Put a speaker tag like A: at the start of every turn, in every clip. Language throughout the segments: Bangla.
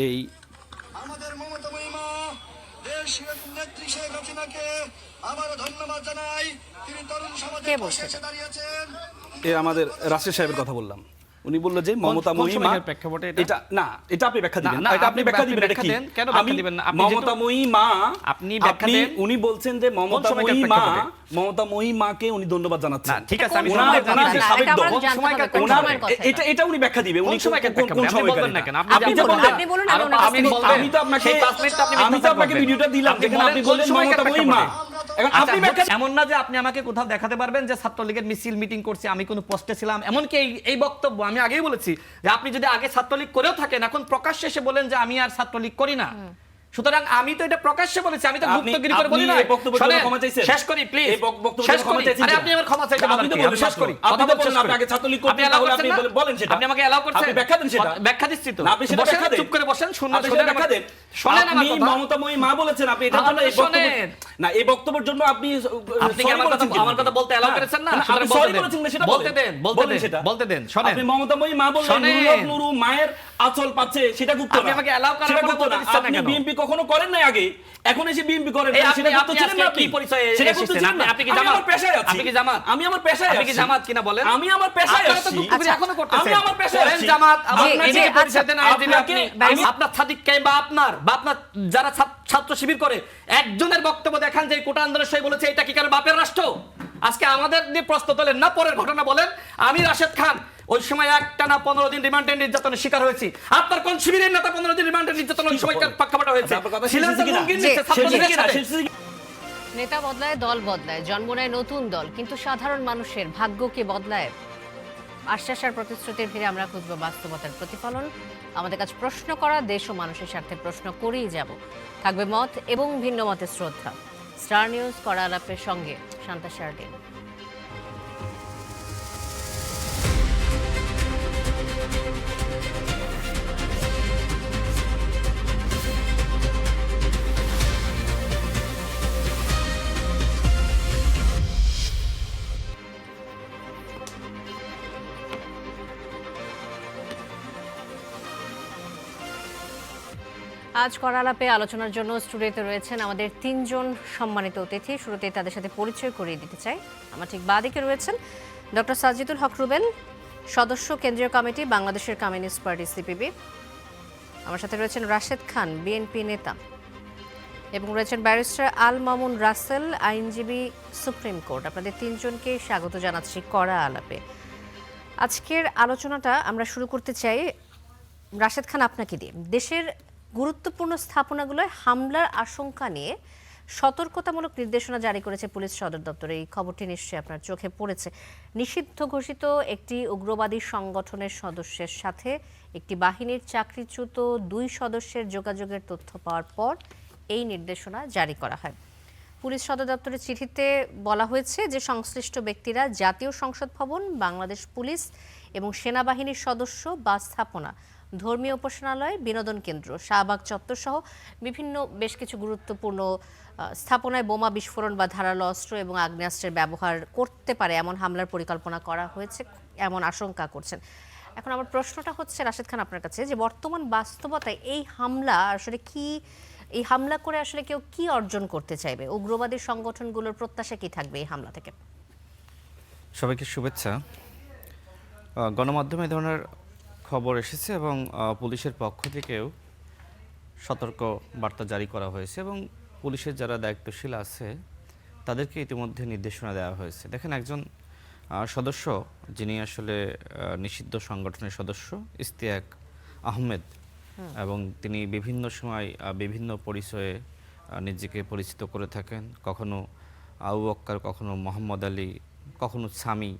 A: এই
B: আমাদের মমতা মহিমা দেশীয় নেত্রী শেখ হাসিনাকে আবারও ধন্যবাদ জানাই। তিনি তরুণ সমাজের পাশে এসে দাঁড়িয়েছেন।
A: আমাদের রাশেদ সাহেবের কথা বললাম। উনি বলল যে মমতা মহিমা
C: প্রেক্ষাপটে
A: এটা না, এটা আপনি ব্যাখ্যা দিবেন।
C: না,
A: এটা আপনি ব্যাখ্যা দিবেন। এটা কি?
C: কেন ব্যাখ্যা দিবেন না? আপনি
A: মমতা মহিমা
C: আপনি ব্যাখ্যা দেন।
A: উনি বলছেন যে মমতা মহিমাকে উনি ধন্যবাদ জানাচ্ছেন।
C: না, ঠিক আছে, আমি
A: ওনার যে সাবেক দল, এটা উনি ব্যাখ্যা দিবে। উনি কোন সময়
C: বলবেন না কেন?
A: আপনি যে বললেন, আমি তো আপনাকে ভিডিওটা দিলাম যেখানে আপনি বললেন মমতা মহিমা। এখন আপনি ব্যাখ্যা
C: এমন না যে আপনি আমাকে কোথাও দেখাতে পারবেন যে ছাত্রলীগের মিছিল মিটিং করছি, আমি কোনো পোস্টে ছিলাম, এমনকি এই বক্তব্য আমি আগেই বলেছি যে আপনি যদি আগে ছাত্রলীগ করেও থাকেন, এখন প্রকাশ্যে এসে বলেন যে আমি আর ছাত্রলীগ করি না। সুতরাং আমি তো এটা প্রকাশ্যে বলেছি, আমি তো গুপ্তগিরি করে বলি না। শেষ করি প্লিজ, শেষ করি। আরে আপনি আমার ক্ষমা চাইতে বলেন, আমি শেষ করি।
A: আপনি তো বলেন আপনি আগে ছাত্রলীগ করতেন, তাহলে আপনি বলেন সেটা।
C: আপনি আমাকে এলাও করছেন,
A: আপনি ব্যাখ্যা দেন সেটা।
C: ব্যাখ্যা দিচ্ছি তো।
A: আপনি সেটা ব্যাখ্যা দেন,
C: চুপ করে বসেন, শুনুন,
A: আপনি সেটা ব্যাখ্যা দেন।
C: শুনেন আমার কথা।
A: মমতা মহিমা বলেছেন, আপনি এটা জন্য এই বক্তব্য না, এই বক্তব্যের জন্য আপনি
C: কি আমার কথা বলতে এলাও করেছেন না?
A: আপনি সরি বলেছেন না, সেটা
C: বলতে দেন, বলতে দেন। শুনেন,
A: আপনি মমতা মহিমা বললেন নুরু মায়ের আঁচল পাচ্ছে, সেটা গুপ্ত না।
C: আপনি আমাকে এলাও করার কথা বলতে দিচ্ছেন না
A: কেন? আপনি বিএমপি কখনো করেন নাই আগে, এখন এসে বিএমপি করেন, সেটা গুপ্ত ছিলেন না।
C: কি পরিচয়
A: সেটা গুপ্ত
C: এসেছেন?
A: ছিলেন না।
C: আপনি কি জামাত?
A: আমার পেশায় আছি।
C: আপনি কি জামাত?
A: আমি আমার পেশায় আছি।
C: আপনি কি জামাত কিনা বলেন?
A: আমি আমার পেশায়
C: আপনারা তো
A: আছি।
C: গুপ্তগিরি এখনো করতেছেন।
A: আমি আমার পেশায়
C: বলেন
A: আছি।
C: জামাত,
A: আপনাকে
C: এদিকে পরিচয় দেন, এদিকে আপনি
A: আমি-
C: আপনার সাদিক কে বা আপনার যারা ছাত্র শিবির করে একজনের বক্তব্য দেখান যে কোটা আন্দোলনের সই বলেছে এটা কি কারো বাপের রাষ্ট্র? আজকে আমাদের নিয়ে প্রশ্ন তোলেন না, পরের ঘটনা বলেন। আমি রাশেদ খান ওই সময় একটানা 15 দিন রিমান্ডের নির্যাতনের শিকার হয়েছি। আপনার কোন শিবিরের নেতা 15 দিন রিমান্ডের নির্যাতনের ওই সময় প্রেক্ষাপট হয়েছে? ছিলেন তো মুমকিন নিচ্ছে ছাত্রলীগের সাথে।
D: নেতা বদলায়, দল বদলায়, জন্ম নেয় নতুন দল, কিন্তু সাধারণ মানুষের ভাগ্য কে বদলায়? আশ্বাস আর প্রতিশ্রুতির ভিড়ে আমরা খুঁজব বাস্তবতার প্রতিফলন। আমাদের কাছে প্রশ্ন করা, দেশ ও মানুষের স্বার্থে প্রশ্ন করেই যাব। থাকবে মত এবং ভিন্ন মতের শ্রদ্ধা। স্টার নিউজ কড়া আলাপের সঙ্গে শান্তা শারদিন। আজ কড়া আলাপে আলোচনার জন্য স্টুডিওতে রয়েছেন আমাদের তিনজন সম্মানিত অতিথি। শুরুতেই তাদের সাথে পরিচয় করিয়ে দিতে চাই। আমার ঠিক বাঁদিকে রয়েছেন ডক্টর সাজিদুল হক রুবেল, সদস্য কেন্দ্রীয় কমিটি, বাংলাদেশের কমিউনিস্ট পার্টি সিপিবি। আমার সাথে রয়েছেন রাশেদ খান, বিএনপি নেতা, এবং রয়েছেন ব্যারিস্টার আল মামুন রাসেল, আইনজীবী, সুপ্রিম কোর্ট। আপনাদের তিনজনকে স্বাগত জানাচ্ছি কড়া আলাপে। আজকের আলোচনাটা আমরা শুরু করতে চাই রাশেদ খান আপনাকে দিয়ে। দেশের গুরুত্বপূর্ণ স্থাপনাগুলোয় হামলার আশঙ্কা নিয়ে সতর্কতামূলক নির্দেশনা জারি করেছে পুলিশ সদর দপ্তর। এই খবরটি নিশ্চয়ই আপনার চোখে পড়েছে। নিষিদ্ধ ঘোষিত একটি উগ্রবাদী সংগঠনের সদস্যের সাথে একটি বাহিনীর চাকরিচ্যুত 2 সদস্যের যোগাযোগের তথ্য পাওয়ার পর এই নির্দেশনা জারি করা হয়। পুলিশ সদর দপ্তরের চিঠিতে বলা হয়েছে যে সংশ্লিষ্ট ব্যক্তিরা জাতীয় সংসদ ভবন, বাংলাদেশ পুলিশ এবং সেনাবাহিনীর সদস্য বা স্থাপনা, ধর্মীয় উপাসনালয়, বিনোদন কেন্দ্র, শাহবাগ চত্বর সহ বিভিন্ন বেশ কিছু গুরুত্বপূর্ণ স্থাপনায় বোমা বিস্ফোরণ বা ধারালো অস্ত্র এবং আগ্নেয়াস্ত্রের ব্যবহার করতে পারে এমন হামলার পরিকল্পনা করা হয়েছে এমন আশঙ্কা করছেন। এখন আমার প্রশ্নটা হচ্ছে রাশেদ খান আপনার কাছে, যে বর্তমান বাস্তবতায় এই হামলা আসলে কি, এই হামলা করে আসলে কেউ কি অর্জন করতে চাইবে? উগ্রবাদী সংগঠনগুলোর প্রত্যাশা কি থাকবে এই হামলা থেকে?
E: সবাইকে শুভেচ্ছা। গণমাধ্যমে এই ধরনের খবর এসেছে এবং পুলিশের পক্ষ থেকেও সতর্ক বার্তা জারি করা হয়েছে এবং পুলিশের যারা দায়িত্বশীল আছে তাদেরকে ইতিমধ্যে নির্দেশনা দেওয়া হয়েছে। দেখেন, একজন সদস্য যিনি আসলে নিষিদ্ধ সংগঠনের সদস্য, ইশতিয়াক আহমেদ, এবং তিনি বিভিন্ন সময় বিভিন্ন পরিচয়ে নিজেকে পরিচিত করে থাকেন। কখনো আবু বক্কর, কখনো মোহাম্মদ আলী, কখনো স্বামী।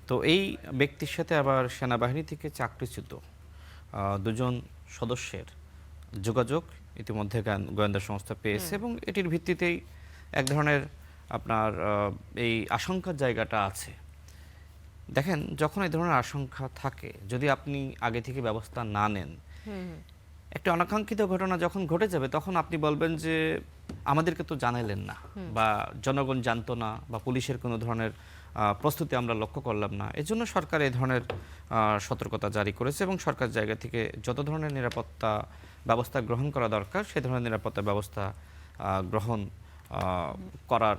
E: তো এই ব্যক্তির সাথে আবার সেনাবাহিনী থেকে চাকরিচ্যুত 2 জন সদস্যের যোগাযোগ ইতিমধ্যে গোয়েন্দা সংস্থা পেয়েছে এবং এটির ভিত্তিতেই এক ধরনের আপনার এই আশঙ্কার জায়গাটা আছে। দেখেন, যখন এই ধরনের আশঙ্কা থাকে, যদি আপনি আগে থেকে ব্যবস্থা না নেন, একটা অনাকাঙ্ক্ষিত ঘটনা যখন ঘটে যাবে তখন আপনি বলবেন যে আমাদেরকে তো জানাইলেন না, বা জনগণ জানতো না, বা পুলিশের কোনো ধরনের প্রস্তুতি আমরা লক্ষ্য করলাম না। এজন্য সরকার এই ধরনের সতর্কতা জারি করেছে এবং সরকার জায়গা থেকে যত ধরনের নিরাপত্তা ব্যবস্থা গ্রহণ করা দরকার, সে ধরনের নিরাপত্তা ব্যবস্থা গ্রহণ করার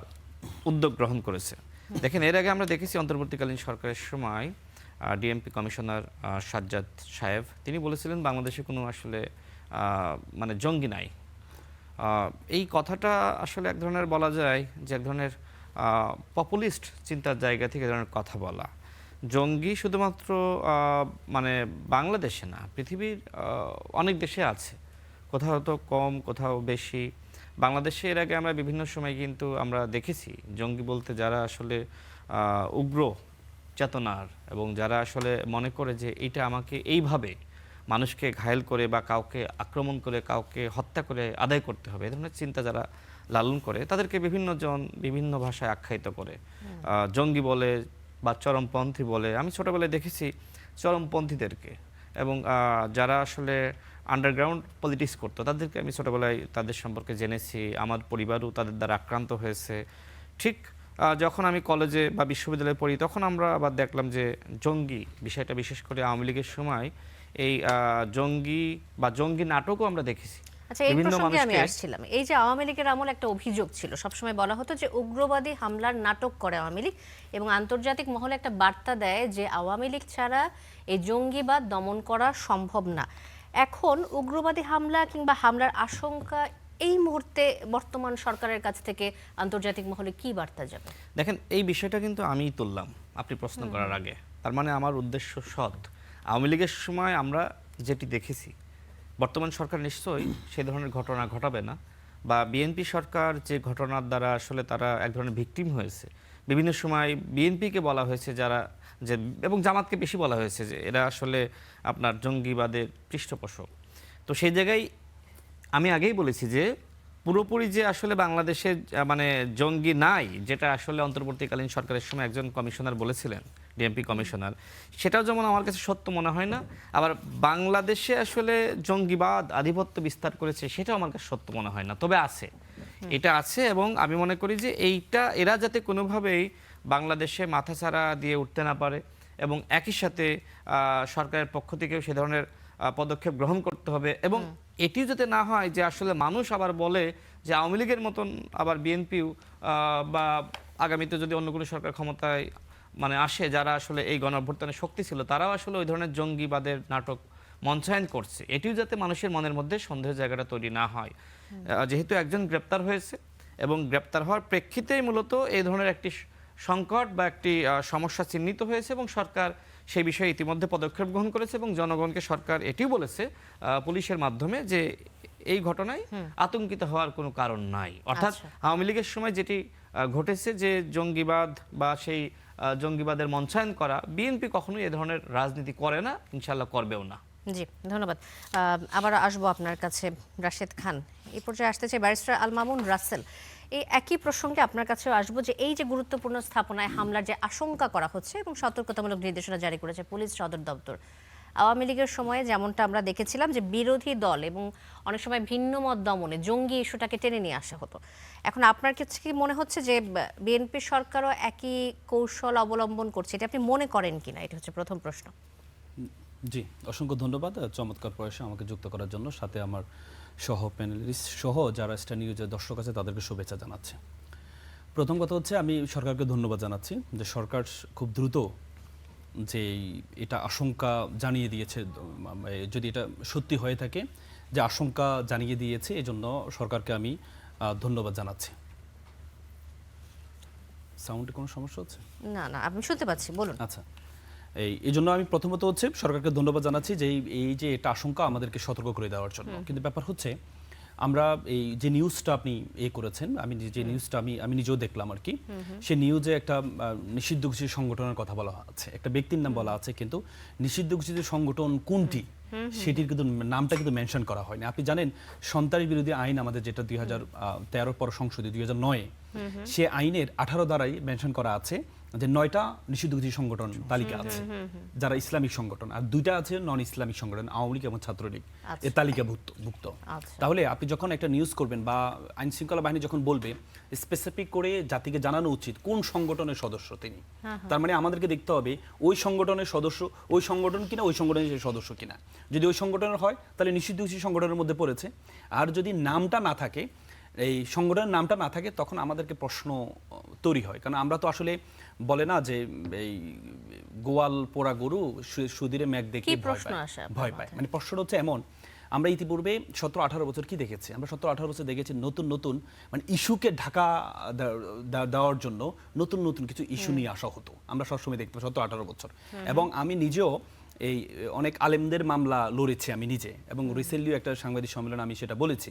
E: উদ্যোগ গ্রহণ করেছে। দেখেন, এর আগে আমরা দেখেছি অন্তর্বর্তীকালীন সরকারের সময় ডিএমপি কমিশনার সাজ্জাদ সাহেব তিনি বলেছিলেন বাংলাদেশে কোনো আসলে মানে জঙ্গি নাই। এই কথাটা আসলে এক ধরনের বলা যায় যে এক ধরনের পপুলিস্ট চিন্তার জায়গা থেকে এ ধরনের কথা বলা। জঙ্গি শুধুমাত্র মানে বাংলাদেশে না, পৃথিবীর অনেক দেশে আছে, কোথাও তো কম কোথাও বেশি। বাংলাদেশে এর আগে আমরা বিভিন্ন সময় কিন্তু আমরা দেখেছি জঙ্গি বলতে যারা আসলে উগ্র চেতনার এবং যারা আসলে মনে করে যে এটা আমাকে এইভাবে মানুষকে ঘায়েল করে বা কাউকে আক্রমণ করে কাউকে হত্যা করে আদায় করতে হবে, এই ধরনের চিন্তা যারা লালন করে তাদেরকে বিভিন্ন জন বিভিন্ন ভাষায় আখ্যায়িত করে জঙ্গি বলে বা চরমপন্থী বলে। আমি ছোটবেলায় দেখেছি চরমপন্থীদেরকে এবং যারা আসলে আন্ডারগ্রাউন্ড পলিটিক্স করতো তাদেরকে আমি ছোটবেলায় তাদের সম্পর্কে জেনেছি, আমার পরিবারও তাদের দ্বারা আক্রান্ত হয়েছে। ঠিক যখন আমি কলেজে বা বিশ্ববিদ্যালয়ে পড়ি তখন আমরা আবার দেখলাম যে জঙ্গি বিষয়টা বিশেষ করে আওয়ামী লীগের সময় এই জঙ্গি বা জঙ্গি নাটকও আমরা দেখেছি।
D: আচ্ছা, এই প্রসঙ্গে আমি আসছিলাম। এই যে আওয়ামী লীগের আমলে একটা অভিযোগ ছিল, সবসময় বলা হতো যে উগ্রবাদী হামলার নাটক করে আওয়ামী লীগ এবং আন্তর্জাতিক মহলে একটা বার্তা দেয় যে আওয়ামী লীগ ছাড়া এই জঙ্গিবাদ দমন করা সম্ভব না। এখন উগ্রবাদী হামলা কিংবা হামলার আশঙ্কা এই মুহূর্তে বর্তমান সরকারের কাছ থেকে আন্তর্জাতিক মহলে কি বার্তা যাবে?
E: দেখেন, এই বিষয়টা কিন্তু আমিই তুললাম আপনি প্রশ্ন করার আগে, তার মানে আমার উদ্দেশ্য সৎ। আওয়ামী লীগের সময় আমরা যেটি দেখেছি বর্তমান সরকার নিশ্চয়ই সে ধরনের ঘটনা ঘটাবে না, বা বিএনপি সরকার যে ঘটনার দ্বারা আসলে তারা এক ধরনের ভিকটিম হয়েছে। বিভিন্ন সময় বিএনপিকে বলা হয়েছে যারা যে, এবং জামাতকে বেশি বলা হয়েছে যে এরা আসলে আপনার জঙ্গিবাদের পৃষ্ঠপোষক। তো সেই জায়গায় আমি আগেই বলেছি যে পুরোপুরি যে আসলে বাংলাদেশে মানে জঙ্গি নাই, যেটা আসলে অন্তর্বর্তীকালীন সরকারের সময় একজন কমিশনার বলেছিলেন, ডিএমপি কমিশনার, সেটাও যেমন আমার কাছে সত্য মনে হয় না, আবার বাংলাদেশে আসলে জঙ্গিবাদ আধিপত্য বিস্তার করেছে সেটাও আমার কাছে সত্য মনে হয় না। তবে আছে, এটা আছে, এবং আমি মনে করি যে এরা যাতে কোনোভাবেই বাংলাদেশে মাথাছাড়া দিয়ে উঠতে না পারে এবং একই সাথে সরকারের পক্ষ থেকেও সে ধরনের পদক্ষেপ গ্রহণ করতে হবে। এবং এটিও যাতে না হয় যে আসলে মানুষ আবার বলে যে আওয়ামী লীগের মতন আবার বিএনপিও বা আগামীতে যদি অন্য কোনো সরকার ক্ষমতায় মানে আসে যারা আসলে এই গণঅভ্যুত্থানে শক্তি ছিল তারাও আসলে ওই ধরনের জঙ্গিবাদের নাটক মঞ্চায়ন করছে, এটিও যাতে মানুষের মনের মধ্যে সন্দেহের জায়গাটা তৈরি না হয়। যেহেতু একজন গ্রেপ্তার হয়েছে এবং গ্রেপ্তার হওয়ার প্রেক্ষিতেই মূলত এই ধরনের একটি সংকট বা একটি সমস্যা চিহ্নিত হয়েছে এবং সরকার সেই বিষয়ে ইতিমধ্যে পদক্ষেপ গ্রহণ করেছে এবং জনগণকে সরকার এটিও বলেছে পুলিশের মাধ্যমে যে এই ঘটনায় আতঙ্কিত হওয়ার কোনো কারণ নাই। অর্থাৎ আওয়ামী লীগের সময় যেটি ঘটেছে যে জঙ্গিবাদ বা সেই জঙ্গিবাদের মঞ্চায়ন করা, বিএনপি কখনোই এ ধরনের রাজনীতি করে না, ইনশাল্লাহ করবেও না।
D: জি, ধন্যবাদ। আবার আসবো আপনার কাছে রাশেদ খান। এই পর্যায়ে আসতে চাই ব্যারিস্টার আল মামুন রাসেল। এই একই প্রসঙ্গে আপনার কাছেও আসবো যে এই যে গুরুত্বপূর্ণ স্থাপনায় হামলার যে আশঙ্কা করা হচ্ছে এবং সতর্কতামূলক নির্দেশনা জারি করেছে পুলিশ সদর দপ্তর, আওয়ামী লীগের সময়ে যেমনটা আমরা দেখেছিলাম যে বিরোধী দল এবং অনেক সময় ভিন্ন মত দমনে জঙ্গি ইস্যুটাকে টেনে নিয়ে আসা হতো। এখন আপনার কাছে কি মনে হচ্ছে যে বিএনপি সরকারও একই কৌশল অবলম্বন করছে, এটা আপনি মনে করেন কিনা? এটা হচ্ছে প্রথম প্রশ্ন।
F: জি, অসংখ্য ধন্যবাদ চমৎকার প্রয়াসে আমাকে যুক্ত করার জন্য। সাথে আমার সহ প্যানেলিস্ট সহ যারা স্টার নিউজের দর্শক আছে তাদেরকে শুভেচ্ছা জানাচ্ছি। প্রথম কথা হচ্ছে আমি সরকারকে ধন্যবাদ জানাচ্ছি যে সরকার খুব দ্রুত যে এটা আশঙ্কা জানিয়ে দিয়েছে, যদি এটা সত্যি হয়ে থাকে যে আশঙ্কা জানিয়ে দিয়েছে, এজন্য সরকারকে আমি ধন্যবাদ জানাচ্ছি। সাউন্ডে কোনো সমস্যা হচ্ছে?
D: না না, আমি শুনতে পাচ্ছি, বলুন।
F: আচ্ছা, এই জন্য আমি প্রথমত হচ্ছে সরকারকে ধন্যবাদ জানাচ্ছি যে এই যে এটা আশঙ্কা আমাদেরকে সতর্ক করে দেওয়ার জন্য। কিন্তু ব্যাপার হচ্ছে আমরা এই যে নিউজটা আপনি করেছেন, আমি যে নিউজটা আমি নিজেও দেখলাম আর কি, সেই নিউজে একটা নিষিদ্ধ ঘোষিত সংগঠনের কথা বলা আছে, একটা ব্যক্তির নাম বলা আছে, কিন্তু নিষিদ্ধ ঘোষিত সংগঠন কোনটি সেটির কিন্তু নামটা কিন্তু মেনশন করা হয়নি। আপনি জানেন সন্ত্রাস বিরোধী আইন আমাদের যেটা 2013 পর সংশোধিত 2009, সে আইনের 18 ধারায় মেনশন করা আছে যে 9টা নিষিদ্ধ কিছু সংগঠন তালিকা আছে যারা ইসলামিক সংগঠন, আর 2টা আছে নন ইসলামিক সংগঠন, আওয়ামী লীগ এবং ছাত্রলীগ এর তালিকাভুক্ত। তাহলে আপনি যখন একটা নিউজ করবেন বা আইন শৃঙ্খলা বাহিনী যখন বলবে, স্পেসিফিক করে জাতিকে জানানো উচিত কোন সংগঠনের সদস্য তিনি। তার মানে আমাদেরকে দেখতে হবে ওই সংগঠনের সদস্য ওই সংগঠন কিনা, ওই সংগঠনের সদস্য কিনা। যদি ওই সংগঠনের হয় তাহলে নিষিদ্ধ কিছু সংগঠনের মধ্যে পড়েছে, আর যদি নামটা না থাকে, এই সংগঠনের নামটা না থাকে, তখন আমাদেরকে প্রশ্ন তৈরি হয়। কারণ আমরা তো আসলে বলে না যে এই গোয়াল পোড়া গরু সুদিরে মেঘ দেখে ভয় পায়। মানে প্রশ্নটা হচ্ছে এমন, আমরা ইতিপূর্বে 17-18 বছর কি দেখেছি? আমরা 17-18 বছর দেখেছি নতুন মানে ইস্যুকে ঢাকা দেওয়ার জন্য নতুন কিছু ইস্যু নিয়ে আসা হতো। আমরা সবসময় দেখতে 17-18 বছর। এবং আমি নিজেও এই অনেক আলেমদের মামলা লড়েছি আমি নিজে, এবং রিসেন্টলি একটা সাংবাদিক সম্মেলন আমি সেটা বলেছি।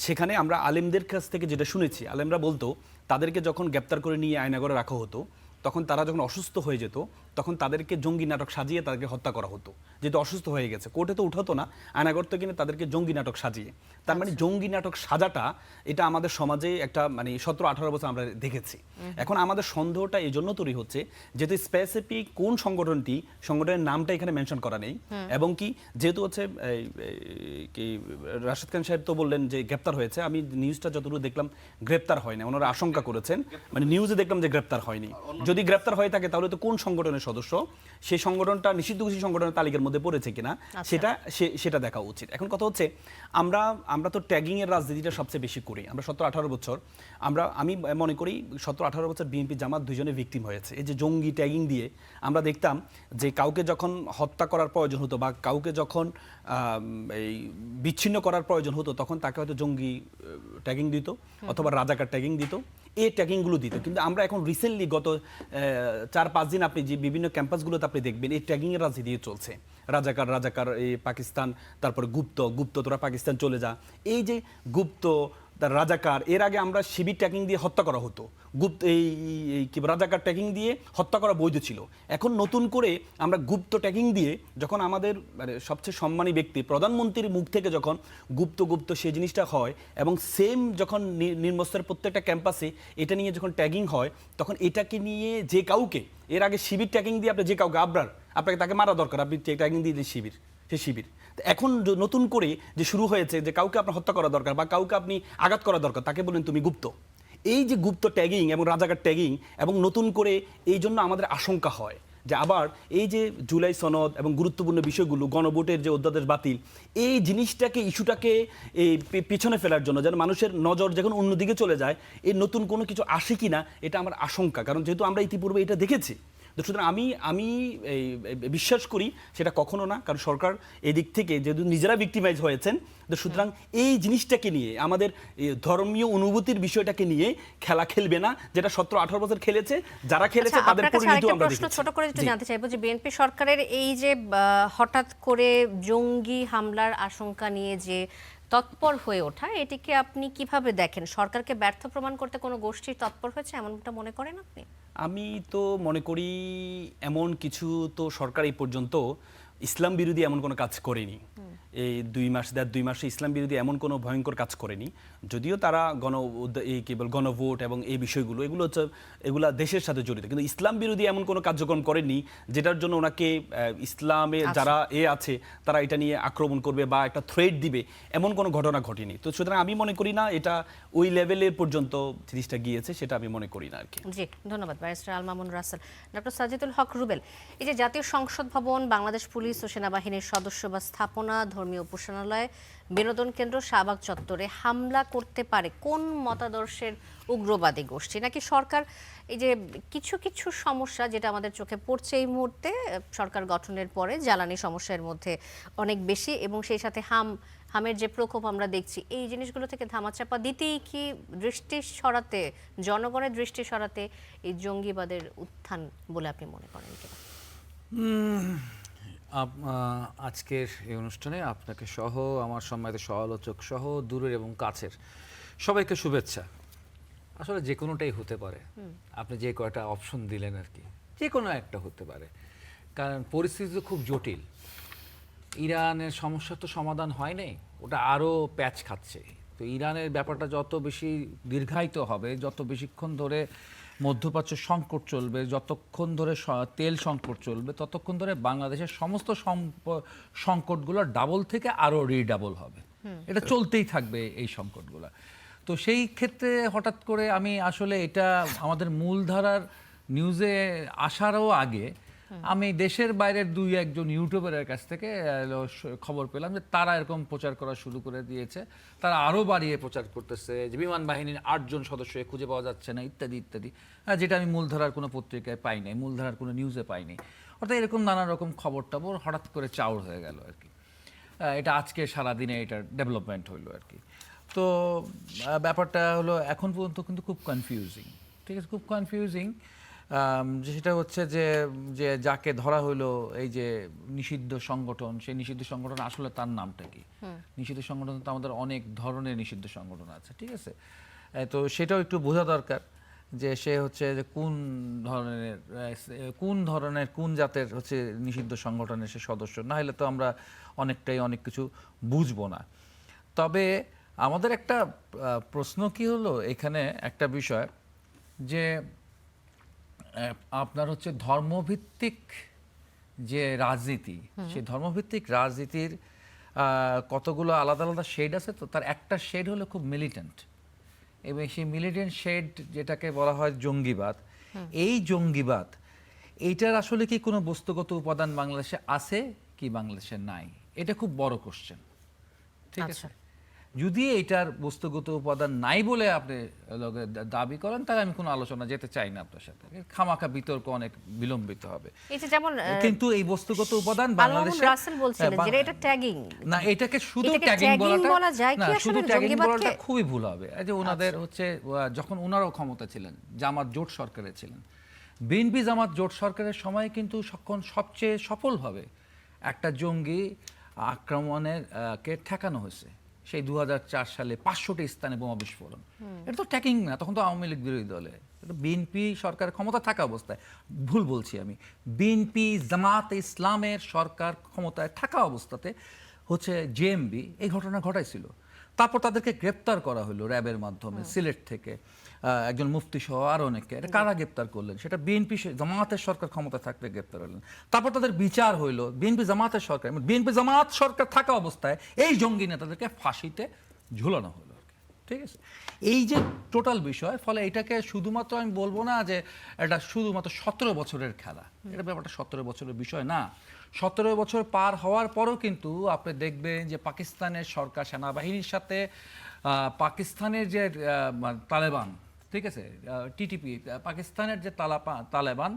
F: সেখানে আমরা আলেমদের কাছ থেকে যেটা শুনেছি, আলেমরা বলতো তাদেরকে যখন গ্রেপ্তার করে নিয়ে আয়নাগরে রাখা হতো, তখন তারা যখন অসুস্থ হয়ে যেত, তখন তাদেরকে জঙ্গি নাটক সাজিয়ে তাদেরকে হত্যা করা হতো। যেহেতু অসুস্থ হয়ে গেছে, কোর্টে তো উঠাতো না, আয়নাগর থেকে কিনে তাদেরকে জঙ্গি নাটক সাজিয়ে। তার মানে জঙ্গি নাটক সাজাটা এটা আমাদের সমাজে একটা মানে 17-18 বছর আমরা দেখেছি। এখন আমাদের সন্দেহটা এই জন্য তৈরি হচ্ছে যেহেতু স্পেসিফিক কোন সংগঠনের নামটা এখানে মেনশন করা নেই, এবং কি যেহেতু হচ্ছে কি রাশেদ খান সাহেব তো বললেন যে গ্রেপ্তার হয়েছে, আমি নিউজটা যতটুকু দেখলাম গ্রেপ্তার হয়নি, ওনারা আশঙ্কা করেছেন, মানে নিউজে দেখলাম যে গ্রেপ্তার হয়নি। যদি গ্রেপ্তার হয়ে থাকে তাহলে তো কোন সংগঠনের সদস্য, সেই সংগঠনটা নিষিদ্ধ ঘোষিত সংগঠনের তালিকার মধ্যে পড়েছে কিনা সেটা দেখা উচিত। এখন কথা হচ্ছে আমরা তো ট্যাগিং এর রাজনীতিটা সবচেয়ে বেশি করি। আমরা 17-18 বছর আমি মনে করি 17-18 বছর বিএনপি জামাত দুইজনে ভিকটিম হয়েছে। এই যে জঙ্গি ট্যাগিং দিয়ে আমরা দেখতাম যে কাউকে যখন হত্যা করার প্রয়োজন হতো বা কাউকে যখন এই বিচ্ছিন্ন করার প্রয়োজন হতো, তখন তাকে হয়তো জঙ্গি ট্যাগিং দিত অথবা রাজাকার ট্যাগিং দিত, এই ট্যাগিংগুলো দিত। কিন্তু আমরা এখন রিসেন্টলি গত 4-5 দিন আপনি যে বিভিন্ন ক্যাম্পাসগুলোতে আপনি দেখবেন এই ট্যাগিংয়ের রাজনীতি চলছে। রাজাকার এই পাকিস্তান, তারপরে গুপ্ত তোরা পাকিস্তান চলে যা, এই যে গুপ্ত রাজাকার, এর আগে আমরা শিবির ট্যাগিং দিয়ে হত্যা করা হতো, এই কি রাজাকার ট্যাগিং দিয়ে হত্যা করা বৈধ ছিল। এখন নতুন করে আমরা গুপ্ত ট্যাগিং দিয়ে, যখন আমাদের মানে সবচেয়ে সম্মানী ব্যক্তি প্রধানমন্ত্রীর মুখ থেকে যখন গুপ্ত সেই জিনিসটা হয়, এবং সেম যখন নিম্নস্তরের প্রত্যেকটা ক্যাম্পাসে এটা নিয়ে যখন ট্যাগিং হয়, তখন এটাকে নিয়ে যে কাউকে এর আগে শিবির ট্যাগিং দিয়ে আপনি যে কাউকে আপনাকে তাকে মারা দরকার, আপনি ট্যাগিং দিয়ে যে শিবির এখন নতুন করে যে শুরু হয়েছে যে কাউকে আপনার হত্যা করা দরকার বা কাউকে আপনি আঘাত করা দরকার, তাকে বলেন তুমি গুপ্ত। এই যে গুপ্ত ট্যাগিং এবং রাজাকার ট্যাগিং, এবং নতুন করে এই জন্য আমাদের আশঙ্কা হয় যে আবার এই যে জুলাই সনদ এবং গুরুত্বপূর্ণ বিষয়গুলো, গণভোটের যে অধ্যাদেশ বাতিল, এই জিনিসটাকে ইস্যুটাকে এই পিছনে ফেলার জন্য যেন মানুষের নজর যখন অন্যদিকে চলে যায়, এই নতুন কোনো কিছু আসে কিনা এটা আমার আশঙ্কা। কারণ যেহেতু আমরা ইতিপূর্বে এটা দেখেছি, সুতরাং আমি বিশ্বাস করি সেটা কখনো না, কারণ সরকার এই দিক থেকে যেহেতু নিজেরা ভিক্টিমাইজ হয়েছেন, সুতরাং এই জিনিসটাকে নিয়ে আমাদের ধর্মীয় অনুভূতির বিষয়টাকে নিয়ে খেলা খেলবে না, যেটা 17-18 বছর খেলেছে, যারা খেলেছে তাদের পরিণতি আমরা দেখেছি।
D: ছোট করে একটু জানতে চাইবো যে বিএনপি সরকারের এই যে হঠাৎ করে জঙ্গি হামলার আশঙ্কা নিয়ে যে তৎপর হয়ে ওঠা, এটিকে আপনি কিভাবে দেখেন? সরকারকে ব্যর্থ প্রমাণ করতে কোনো গোষ্ঠী তৎপর হয়েছে এমনটা মনে করেন আপনি?
F: আমি তো মনে করি এমন কিছু তো সরকার এই পর্যন্ত ইসলাম বিরোধী এমন কোনো কাজ করেনি। এই 2 মাসে ইসলাম বিরোধী এমন কোনো ভয়ঙ্কর কাজ করেনি। যদিও তারা কেবল গণভোট এবং এই বিষয়গুলো এগুলো দেশের সাথে জড়িত, কিন্তু ইসলাম বিরোধী এমন কোনো কার্যক্রম করেনি যেটার জন্য ওনাকে ইসলামে যারা আছে তারা এটা নিয়ে আক্রমণ করবে বা একটা থ্রেট দিবে, এমন কোনো ঘটনা ঘটেনি। তো সুতরাং আমি মনে করি না এটা ওই লেভেলের পর্যন্ত জিনিসটা গিয়েছে, সেটা আমি মনে করি না আর কি।
D: জি, ধন্যবাদ ব্যারিস্টার আল মামুন রাসেল। ডক্টর সাজিদুল হক রুবেল, এই যে জাতীয় সংসদ ভবন, বাংলাদেশ পুলিশ ও সেনাবাহিনীর সদস্য বা স্থাপনা, ধর্মীয় উপাসনালয়, বিনোদন কেন্দ্র, শাহবাগ চত্বরে হামলা করতে পারে কোন মতাদর্শের উগ্রবাদী গোষ্ঠী? নাকি সরকার এই যে কিছু সমস্যা যেটা আমাদের চোখে পড়ছে এই মুহূর্তে সরকার গঠনের পরে, জ্বালানি সমস্যার মধ্যে অনেক বেশি, এবং সেই সাথে হামের যে প্রকোপ আমরা দেখছি, এই জিনিসগুলো থেকে ধামাচাপা দিতেই কি জনগণের দৃষ্টি সরাতে এই জঙ্গিবাদের উত্থান বলে আপনি মনে করেন কিনা?
G: আজকের এই অনুষ্ঠানে আপনাকে সহ আমার সম্মানিত সহ-আলোচক সহ দূরের এবং কাছের সবাইকে শুভেচ্ছা। আসলে যে কোনোটাই হতে পারে, আপনি যে কয়টা অপশন দিলেন আর কি, যে কোনো একটা হতে পারে, কারণ পরিস্থিতি তো খুব জটিল। ইরানের সমস্যা তো সমাধান হয় নাই, ওটা আরও প্যাচ খাচ্ছে। তো ইরানের ব্যাপারটা যত বেশি দীর্ঘায়িত হবে, যত বেশিক্ষণ ধরে মধ্যপ্রাচ্য সংকট চলবে, যতক্ষণ ধরে তেল সংকট চলবে, ততক্ষণ ধরে বাংলাদেশের সমস্ত সংকটগুলো ডাবল থেকে আরো রিডাবল হবে। এটা চলতেই থাকবে এই সংকটগুলো। তো সেই ক্ষেত্রে হঠাৎ করে আমি আসলে এটা আমাদের মূলধারার নিউজে আসারও আগে আমি দেশের বাইরের 2-1 ইউটিউবারের কাছ থেকে খবর পেলাম যে তারা এরকম প্রচার করা শুরু করে দিয়েছে, তারা আরও বাড়িয়ে প্রচার করতেছে যে বিমান বাহিনীর 8 জন সদস্য খুঁজে পাওয়া যাচ্ছে না ইত্যাদি ইত্যাদি, যেটা আমি মূলধারার কোনো পত্রিকায় পাইনি, মূলধারার কোনো নিউজে পাইনি। অর্থাৎ এরকম নানা রকম খবর টবর হঠাৎ করে চাউর হয়ে গেল আর কি। এটা আজকে সারাদিনে এটার ডেভেলপমেন্ট হইলো আর কি। তো ব্যাপারটা হলো এখন পর্যন্ত কিন্তু খুব কনফিউজিং, ঠিক আছে, খুব কনফিউজিং। সেটা হচ্ছে যে যে যাকে ধরা হলো এই যে নিষিদ্ধ সংগঠন, সেই নিষিদ্ধ সংগঠন আসলে তার নামটা কি? নিষিদ্ধ সংগঠন তো আমাদের অনেক ধরনের নিষিদ্ধ সংগঠন আছে, ঠিক আছে, তো সেটাও একটু বোঝা দরকার যে সে হচ্ছে যে কোন ধরনের কোন জাতের হচ্ছে নিষিদ্ধ সংগঠনের সে সদস্য, না হলে তো আমরা অনেক কিছু বুঝবো না। তবে আমাদের একটা প্রশ্ন কি হলো এখানে একটা বিষয় যে আপনার হচ্ছে ধর্মভিত্তিক যে রাজনীতি, সেই ধর্মভিত্তিক রাজনীতির কতগুলো আলাদা আলাদা শেড আছে। তো তার একটা শেড হলো খুব মিলিটেন্ট, এবং সেই মিলিটেন্ট শেড যেটাকে বলা হয় জঙ্গিবাদ। এই জঙ্গিবাদ এইটার আসলে কি কোনো বস্তুগত উপাদান বাংলাদেশে আছে কি বাংলাদেশে নাই, এটা খুব বড় কোশ্চেন, ঠিক আছে। যদি এটার বস্তুগত উপাদান নাই বলে আপনি দাবি করেন, তাহলে আমি কোনো আলোচনা যেতে চাই না আপনার সাথে, খামাখা বিতর্ক অনেক বিলম্বিত হবে। কিন্তু এই বস্তুগত উপাদান বাংলাদেশে
D: রাসেল বলছিলেন যে এটা ট্যাগিং
G: না, এটাকে শুধু ট্যাগিং বলাটা খুবই ভুল হবে। এই যে ওনাদের হচ্ছে যখন ওনারাও ক্ষমতা ছিলেন, জামাত জোট সরকারে ছিলেন, বিএনপি জামাত জোট সরকারের সময় কিন্তু সবচেয়ে সফলভাবে একটা জঙ্গি আক্রমণের কে ঠেকানো হয়েছে। সেই 2004 সালে 500টি স্থানে বোমা বিস্ফোরণ, এটা তো ট্যাগিং না, তখন তো আওয়ামী লীগ বিরোধী দলে, এটা বিএনপি সরকার ক্ষমতা থাকা অবস্থায়, ভুল বলছি আমি, বিএনপি জামাত ইসলামের সরকার ক্ষমতায় থাকা অবস্থাতে হচ্ছে জেএমবি এই ঘটনা ঘটাইছিল। তারপর তাদেরকে গ্রেপ্তার করা হলো র্যাবের মাধ্যমে, সিলেট থেকে একজন মুফতি সহ আরো অনেকে। এটা কারা গ্রেপ্তার করলেন? সেটা বিএনপি জামাতের সরকার ক্ষমতা থাকলে গ্রেপ্তার হলেন। তারপর তাদের বিচার হইলো বিএনপি জামাতের সরকার, বিএনপি জামাত সরকার থাকা অবস্থায় এই জঙ্গি নেতাদেরকে ফাঁসিতে ঝুলানো হলো, ঠিক আছে। এই যে টোটাল বিষয়, ফলে এটাকে শুধুমাত্র আমি বলবো না যে এটা শুধুমাত্র 17 বছরের খেলা, এটা ব্যাপারটা 17 বছরের বিষয় না। 17 বছর পার হওয়ার পরও কিন্তু আপনি দেখবেন যে পাকিস্তানের সরকার সেনাবাহিনীর সাথে পাকিস্তানের যে তালেবান, ঠিক আছে, টিটিপি, পাকিস্তানের যে তালেবান,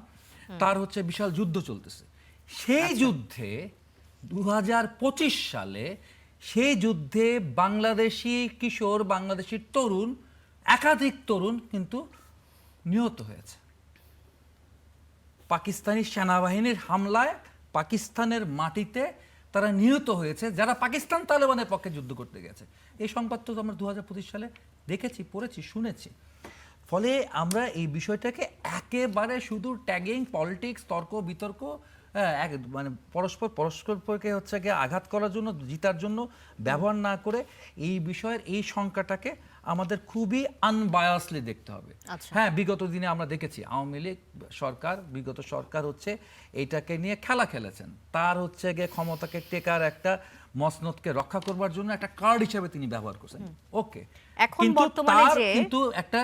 G: তার হচ্ছে বিশাল যুদ্ধ চলতেছে। সেই যুদ্ধে 2025 সালে সেই যুদ্ধে বাংলাদেশি কিশোর, বাংলাদেশি তরুণ, একাধিক তরুণ কিন্তু নিহত হয়েছে পাকিস্তানি সেনাবাহিনীর হামলায়। পাকিস্তানের মাটিতে তারা নিহত হয়েছে, যারা পাকিস্তান তালেবানের পক্ষে যুদ্ধ করতে গেছে। এই সংবাদ তো আমরা 2025 সালে দেখেছি, পড়েছি, শুনেছি। ফলে আমরা এই বিষয়টাকে একেবারে শুধু ট্যাগিং, পলিটিক্স, তর্ক বিতর্ক, মানে পরস্পরকে হচ্ছে গিয়ে আঘাত করার জন্য, জিতার জন্য ব্যবহার না করে এই বিষয়ের এই সংখ্যাটাকে আমাদের খুবই আনবায়াসলি দেখতে হবে। হ্যাঁ, বিগত দিনে আমরা দেখেছি আওয়ামী লীগ সরকার, বিগত সরকার হচ্ছে এইটাকে নিয়ে খেলা খেলেছেন, তার হচ্ছে গিয়ে ক্ষমতাকে টেকার একটা মসনদকে রক্ষা করবার জন্য একটা কার্ড হিসেবে তিনি ব্যবহার করছেন। ওকে, কিন্তু একটা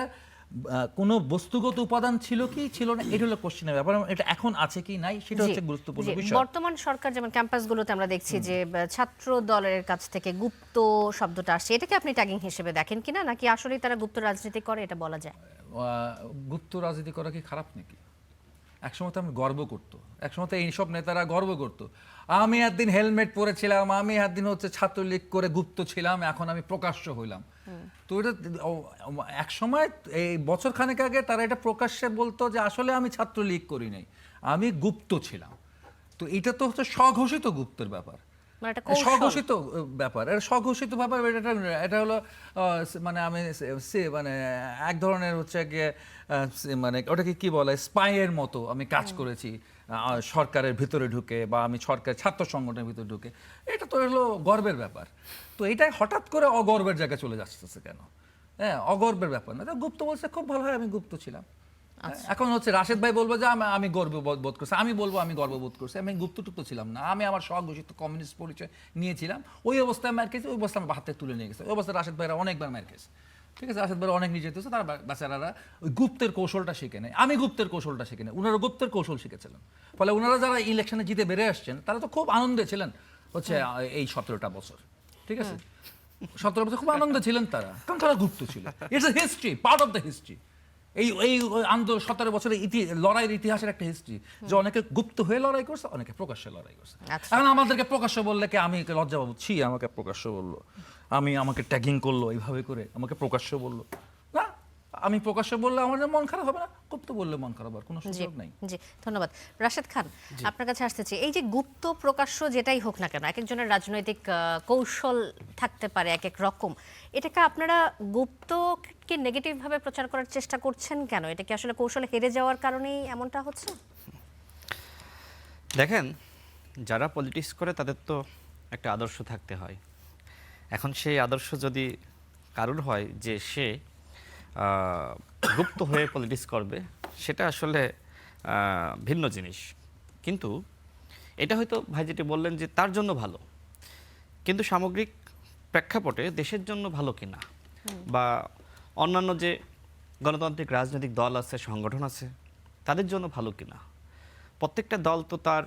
G: কোনো বস্তুগত উপাদান ছিল কি ছিল না, এটা হলো কোশ্চেনের ব্যাপার। এটা এখন আছে কি নাই সেটা হচ্ছে গুরুত্বপূর্ণ বিষয়।
D: বর্তমান সরকার যেমন ক্যাম্পাসগুলোতে আমরা দেখছি যে ছাত্র দলের কাছ থেকে গুপ্ত শব্দটা আসছে, এটাকে আপনি ট্যাগিং হিসেবে দেখেন কিনা, নাকি আসলে তারা গুপ্ত রাজনীতি করে এটা বলা যায়?
G: গুপ্ত রাজনীতি করা কি খারাপ নাকি? একসময় তো আমি গর্ব করতো, একসময় তো এইসব নেতারা গর্ব করতো, আমি একদিন হেলমেট পরেছিলাম, আমি একদিন হচ্ছে ছাত্রলীগ করে গুপ্ত ছিলাম, এখন আমি প্রকাশ্য হইলাম। তো এটা এক সময় এই বছর খানেক আগে তারা এটা প্রকাশ্যে বলতো যে আসলে আমি ছাত্রলীগ করি নাই, আমি গুপ্ত ছিলাম। তো এটা তো হচ্ছে স্বঘোষিত গুপ্তের ব্যাপার, স্বঘোষিত ব্যাপার, স্বঘোষিত ব্যাপার। এটা হলো মানে আমি মানে এক ধরনের হচ্ছে গিয়ে মানে ওটাকে কি বলে, স্পাইয়ের মতো আমি কাজ করেছি সরকারের ভিতরে ঢুকে, বা আমি সরকারের ছাত্র সংগঠনের ভিতরে ঢুকে। এটা তো হলো গর্বের ব্যাপার। তো এটাই হঠাৎ করে অগর্বের জায়গায় চলে যাচ্ছে কেন? হ্যাঁ, অগর্বের ব্যাপার না, গুপ্ত বলছে খুব ভালো হয়, আমি গুপ্ত ছিলাম। এখন হচ্ছে রাশেদ ভাই বলবো যে আমি গর্ব বোধ করছি, আমি বলবো আমি গর্ববোধ করছি, আমি গুপ্তটুপ্ত ছিলাম না, আমি আমার স্বঘোষিত কমিউনিস্ট পরিচয় নিয়েছিলাম। ওই অবস্থায় মার খেয়েছি, ওই অবস্থায় আমার হাতে তুলে নিয়ে গেছে। ওই অবস্থায় রাশেদ ভাইরা অনেকবার মার খেয়েছে, ঠিক আছে, রাশেদ ভাইরা অনেক নির্যাতিত হয়েছে, তারা বেচারারা ওই গুপ্তের কৌশলটা শিখে নেয়। আমি গুপ্তের কৌশলটা শিখে নেই, ওনারা গুপ্তের কৌশল শিখেছিলেন। ফলে ওনারা যারা ইলেকশনে জিতে বেড়ে আসছেন তারা তো খুব আনন্দে ছিলেন হচ্ছে এই 17টা বছর, ঠিক আছে, 17 বছর খুব আনন্দে ছিলেন তারা, কারণ তারা গুপ্ত ছিল। It's a history, part of the history. এই এই 17 বছরের লড়াইয়ের ইতিহাসের একটা হিস্ট্রি, যে অনেকে গুপ্ত হয়ে লড়াই করছে, অনেকে প্রকাশ্যে লড়াই করছে।
D: আচ্ছা।
G: এখন আমাদেরকে প্রকাশ্য বললে কি আমি লজ্জা পাবো, ছি আমাকে প্রকাশ্য বললো, আমাকে ট্যাগিং করলো এইভাবে করে, আমাকে প্রকাশ্য বললো না, আমি প্রকাশ্য বললে আমাদের মন খারাপ হবে না, গুপ্ত বললে মন খারাপ হওয়ার কোনো
D: জি
G: সুযোগ নাই।
D: জি, ধন্যবাদ। রাশেদ খান, আপনার কাছে আসতেছি, এই যে গুপ্ত প্রকাশ্য যেটাই হোক না কেন, এক একজনের রাজনৈতিক কৌশল থাকতে পারে এক এক রকম, এটাকে আপনারা গুপ্তকে নেগেটিভ ভাবে প্রচার করার চেষ্টা করছেন কেন? এটা কি আসলে কৌশলে হেরে যাওয়ার কারণেই এমনটা হচ্ছে?
E: দেখেন, যারা পলিটিক্স করে তাদের তো একটা আদর্শ থাকতে হয়। এখন সেই আদর্শ যদি কারোর হয় যে সে গুপ্ত হয়ে পলিটিক্স করবে, সেটা আসলে ভিন্ন জিনিস। কিন্তু এটা হয়তো ভাই যেটি বললেন যে তার জন্য ভালো, কিন্তু সামগ্রিক প্রেক্ষাপটে দেশের জন্য ভালো কিনা, বা অন্যান্য যে গণতান্ত্রিক রাজনৈতিক দল আছে, সংগঠন আছে, তাদের জন্য ভালো কিনা, প্রত্যেকটা দল তো তার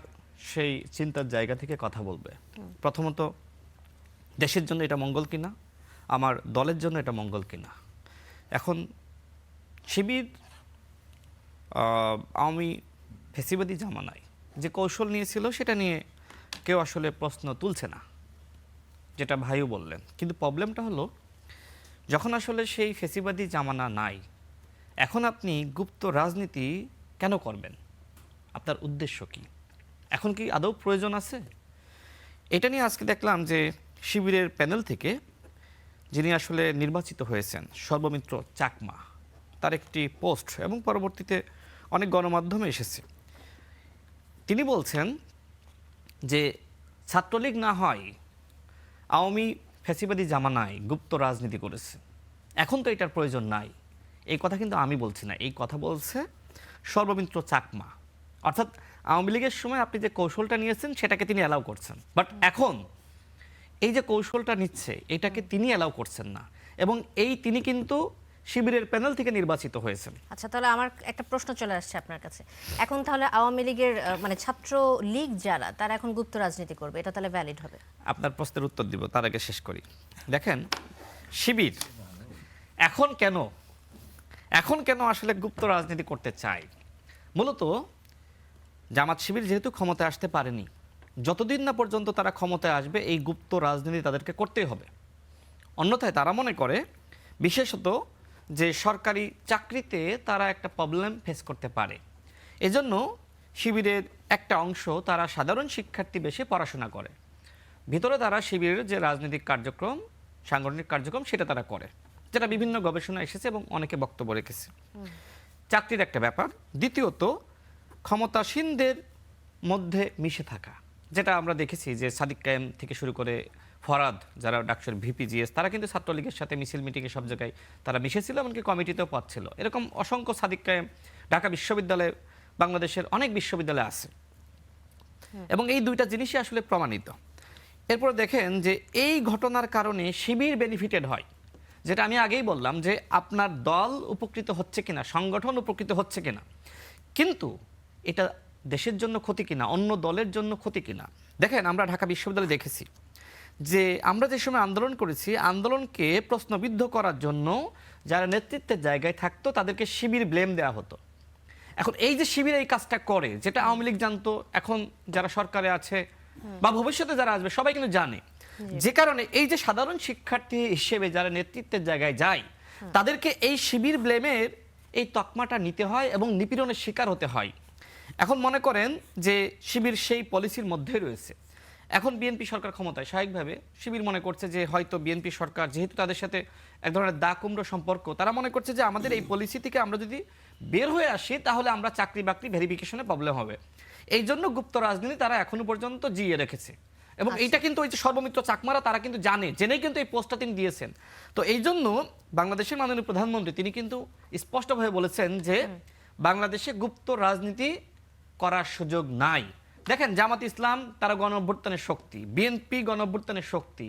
E: সেই চিন্তার জায়গা থেকে কথা বলবে। প্রথমত দেশের জন্য এটা মঙ্গল কিনা, আমার দলের জন্য এটা মঙ্গল কিনা। এখন শিবির আওয়ামী ফেসিবাদী জামানায় যে কৌশল নিয়েছিল সেটা নিয়ে কেউ আসলে প্রশ্ন তুলছে না, যেটা ভাইও বললেন। কিন্তু প্রবলেমটা হলো, যখন আসলে সেই ফেসিবাদী জামানা নাই, এখন আপনি গুপ্ত রাজনীতি কেন করবেন? আপনার উদ্দেশ্য কি? এখন কি আদৌ প্রয়োজন আছে? এটা নিয়ে আজকে দেখলাম যে শিবিরের প্যানেল থেকে যিনি আসলে নির্বাচিত হয়েছেন, সর্বমিত্র চাকমা, তার একটি পোস্ট এবং পরবর্তীতে অনেক গণমাধ্যমে এসেছে। তিনি বলছেন যে ছাত্রলীগ না হয় আওয়ামী ফ্যাসিবাদী জামানায় গুপ্ত রাজনীতি করেছে, এখন তো এটার প্রয়োজন নাই। এই কথা কিন্তু আমি বলছি না, এই কথা বলছে সর্বমিত্র চাকমা। অর্থাৎ আওয়ামী লীগের সময় আপনি যে কৌশলটা নিয়েছেন সেটাকে তিনি অ্যালাউ করছেন, বাট এখন এই যে কৌশলটা নিচ্ছে এটাকে তিনি অ্যালাউ করছেন না, এবং তিনি কিন্তু শিবিরের প্যানেল থেকে নির্বাচিত হয়েছেন।
D: আচ্ছা, তাহলে আমার একটা প্রশ্ন চলে আসছে আপনার কাছে। এখন তাহলে আওয়ামী লীগের মানে ছাত্র লীগ যারা, তারা এখন গুপ্ত রাজনীতি করবে, এটা তাহলে ভ্যালিড হবে?
E: আপনার প্রশ্নের উত্তর দিব, তার আগে শেষ করি। দেখেন, শিবির এখন কেন আসলে গুপ্ত রাজনীতি করতে চায়? মূলত জামাত শিবির যেহেতু ক্ষমতায় আসতে পারেনি, যতদিন না পর্যন্ত তারা ক্ষমতায় আসবে এই গুপ্ত রাজনীতি তাদেরকে করতেই হবে। অন্যথায় তারা মনে করে, বিশেষত যে সরকারি চাকরিতে তারা একটা প্রবলেম ফেস করতে পারে। এজন্য শিবিরের একটা অংশ তারা সাধারণ শিক্ষার্থী বেশি পড়াশোনা করে, ভিতরে তারা শিবিরের যে রাজনৈতিক কার্যক্রম, সাংগঠনিক কার্যক্রম সেটা তারা করে, যেটা বিভিন্ন গবেষণা এসেছে এবং অনেকে বক্তব্য রেখেছে। চাকরির একটা ব্যাপার। দ্বিতীয়ত, ক্ষমতাসীনদের মধ্যে মিশে থাকা, যেটা আমরা দেখেছি যে সাদিক কায়েম থেকে শুরু করে ফরাদ, যারা ডাকসুর ভিপিজিএস, তারা কিন্তু ছাত্রলীগের সাথে মিছিল মিটিংয়ে সব জায়গায় তারা মিশেছিল, এমনকি কমিটিতেও পদ ছিল। এরকম অসংখ্য সাদিক কায়েম ঢাকা বিশ্ববিদ্যালয়ে, বাংলাদেশের অনেক বিশ্ববিদ্যালয়ে আছে, এবং এই দুইটা জিনিসই আসলে প্রমাণিত। এরপর দেখেন যে এই ঘটনার কারণে শিবির বেনিফিটেড হয়, যেটা আমি আগেই বললাম যে আপনার দল উপকৃত হচ্ছে কিনা, সংগঠন উপকৃত হচ্ছে কিনা, কিন্তু এটা দেশের জন্য ক্ষতি কিনা, অন্য দলের জন্য ক্ষতি কিনা। দেখেন, আমরা ঢাকা বিশ্ববিদ্যালয়ে দেখেছি যে আমরা যে সময় আন্দোলন করেছি, আন্দোলনকে প্রশ্নবিদ্ধ করার জন্য যারা নেতৃত্বের জায়গায় থাকতো তাদেরকে শিবির ব্লেম দেওয়া হতো। এখন এই যে শিবির এই কাজটা করে, যেটা আওয়ামী লীগ জানতো, এখন যারা সরকারে আছে বা ভবিষ্যতে যারা আসবে সবাই কিন্তু জানে, যে কারণে এই যে সাধারণ শিক্ষার্থী হিসেবে যারা নেতৃত্বের জায়গায় যায়, তাদেরকে এই শিবির ব্লেমের এই তকমাটা নিতে হয় এবং নিপীড়নের শিকার হতে হয়। এখন মনে করেন যে শিবির সেই পলিসির মধ্যে রয়েছে। এখন বিএনপি সরকার ক্ষমতায়, স্বাভাবিকভাবে শিবির মনে করছে যে হয়তো বিএনপি সরকার, যেহেতু তাদের সাথে এক ধরনের দা কুমড়ো সম্পর্ক, তারা মনে করছে যে আমাদের এই পলিসি থেকে আমরা যদি বের হয়ে আসি তাহলে আমরা চাকরি বাকরি ভেরিফিকেশনে প্রবলেম হবে। এই জন্য গুপ্ত রাজনীতি তারা এখনো পর্যন্ত জিয়ে রেখেছে, এবং এইটা কিন্তু ওই যে সর্বমিত্র চাকমারা তারা কিন্তু জেনেই কিন্তু এই পোস্টটা তিনি দিয়েছেন। তো এই জন্য বাংলাদেশের মাননীয় প্রধানমন্ত্রী তিনি কিন্তু স্পষ্টভাবে বলেছেন যে
C: বাংলাদেশে গুপ্ত রাজনীতি করার সুযোগ নাই। দেখেন জামাত ইসলাম তারা গণঅভ্যুত্থানের শক্তি, বিএনপি গণঅভ্যুত্থানের শক্তি,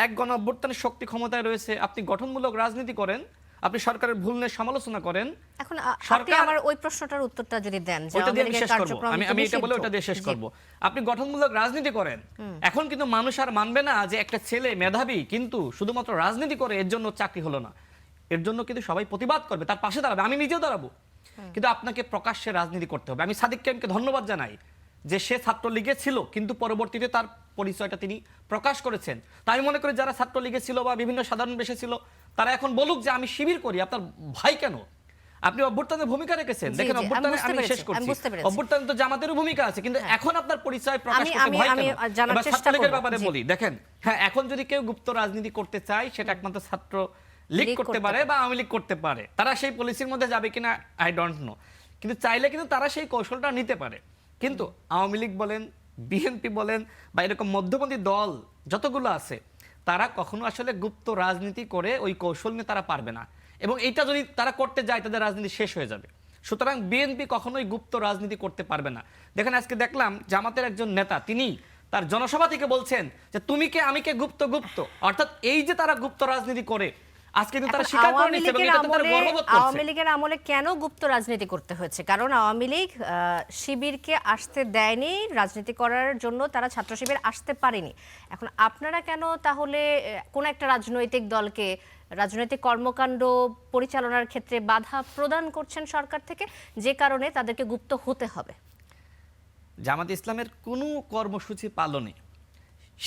C: এক গণঅভ্যুত্থানের শক্তি ক্ষমতায় রয়েছে। আপনি গঠনমূলক রাজনীতি করেন, আপনি সরকারের ভুল নিয়ে সমালোচনা করেন।
D: এখন আপনি আমার ওই প্রশ্নটার উত্তরটা যদি দেন যে
C: ওটা দিয়ে
D: আওয়ামী
C: আমি
D: লীগের
C: শেষ করব,
D: কার্যক্রম
C: আমি এটা বলে
D: নিষিদ্ধ।
C: ওটা দিয়ে শেষ
D: জি।
C: করব। আপনি গঠনমূলক রাজনীতি করেন, এখন কিন্তু মানুষ আর মানবে না যে একটা ছেলে মেধাবী কিন্তু শুধুমাত্র রাজনীতি করে এর জন্য চাকরি হলো না। এর জন্য কিন্তু সবাই প্রতিবাদ করবে, তার পাশে দাঁড়াবে, আমি নিজেও দাঁড়াবো। কিন্তু আপনাকে প্রকাশ্যে রাজনীতি করতে হবে। আমি সাদিক কাইমকে ধন্যবাদ জানাই যে সে ছাত্রলীগে ছিল কিন্তু পরবর্তীতে তার পরিচয়টা তিনি প্রকাশ করেছেন। তাই আমি মনে করি যারা ছাত্রলীগে ছিল বা বিভিন্ন সাধারণ বেশে ছিল তারা এখন বলুক যে আমি শিবির করি। আপনার ভাই কেন? আপনি অভ্যুত্থানের ভূমিকা রেখেছেন।
D: জি,
C: দেখেন
D: জি,
C: অভ্যুত্থানে
D: আমি
C: আমি
D: বুঝতে
C: শেষ
D: পেরেছি, আমি
C: করছি,
D: বুঝতে পেরেছি।
C: অভ্যুত্থানে তো জামাতেরও ভূমিকা আছে, কিন্তু এখন আপনার পরিচয় প্রকাশ
D: আমি-
C: করতে
D: আমি-
C: ভয়
D: আমি
C: কেন?
D: জানার
C: এবার
D: চেষ্টা
C: ছাত্রলীগের
D: করব।
C: ব্যাপারে
D: জি।
C: বলি, দেখেন হ্যাঁ এখন যদি কেউ গুপ্ত রাজনীতি করতে চায় সেটা একমাত্র ছাত্র লীগ
D: লীগ
C: করতে
D: করতে
C: পারে বা আওয়ামী লীগ করতে পারে। তারা সেই পলিসির মধ্যে যাবে কিনা আই ডোন্ট নো, কিন্তু চাইলে কিন্তু তারা সেই কৌশলটা নিতে পারে। কিন্তু আওয়ামী লীগ বলেন, বিএনপি বলেন বা এরকম মধ্যপন্থী দল যতগুলো আছে তারা কখনো আসলে গুপ্ত রাজনীতি করে ওই কৌশল নিয়ে তারা পারবে না, এবং এইটা যদি তারা করতে যায় তাদের রাজনীতি শেষ হয়ে যাবে। সুতরাং বিএনপি কখনোই গুপ্ত রাজনীতি করতে পারবে না। দেখেন আজকে দেখলাম জামাতের একজন নেতা তিনি তার জনসভা থেকে বলছেন যে তুমি কে আমি কে গুপ্ত গুপ্ত, অর্থাৎ এই যে তারা গুপ্ত রাজনীতি করে আজকে কিন্তু তারা
D: এখন
C: স্বীকার করে
D: আওয়ামী
C: নিচ্ছে এবং
D: লীগের
C: এটাতে তারা
D: আমলে-
C: গর্ববোধ করছে।
D: আওয়ামী লীগের আমলে কেন গুপ্ত রাজনীতি করতে হয়েছে? কারণ আওয়ামী লীগ শিবিরকে আসতে দেয়নি, রাজনীতি করার জন্য তারা ছাত্র শিবির আসতে পারেনি। এখন আপনারা কেন তাহলে কোন একটা রাজনৈতিক দলকে রাজনৈতিক কর্মকাণ্ড পরিচালনার ক্ষেত্রে বাধা প্রদান করছেন সরকার থেকে, যে কারণে তাদেরকে গুপ্ত হতে হবে?
C: জামাত ইসলামের কোনো কর্মসূচি পালনে,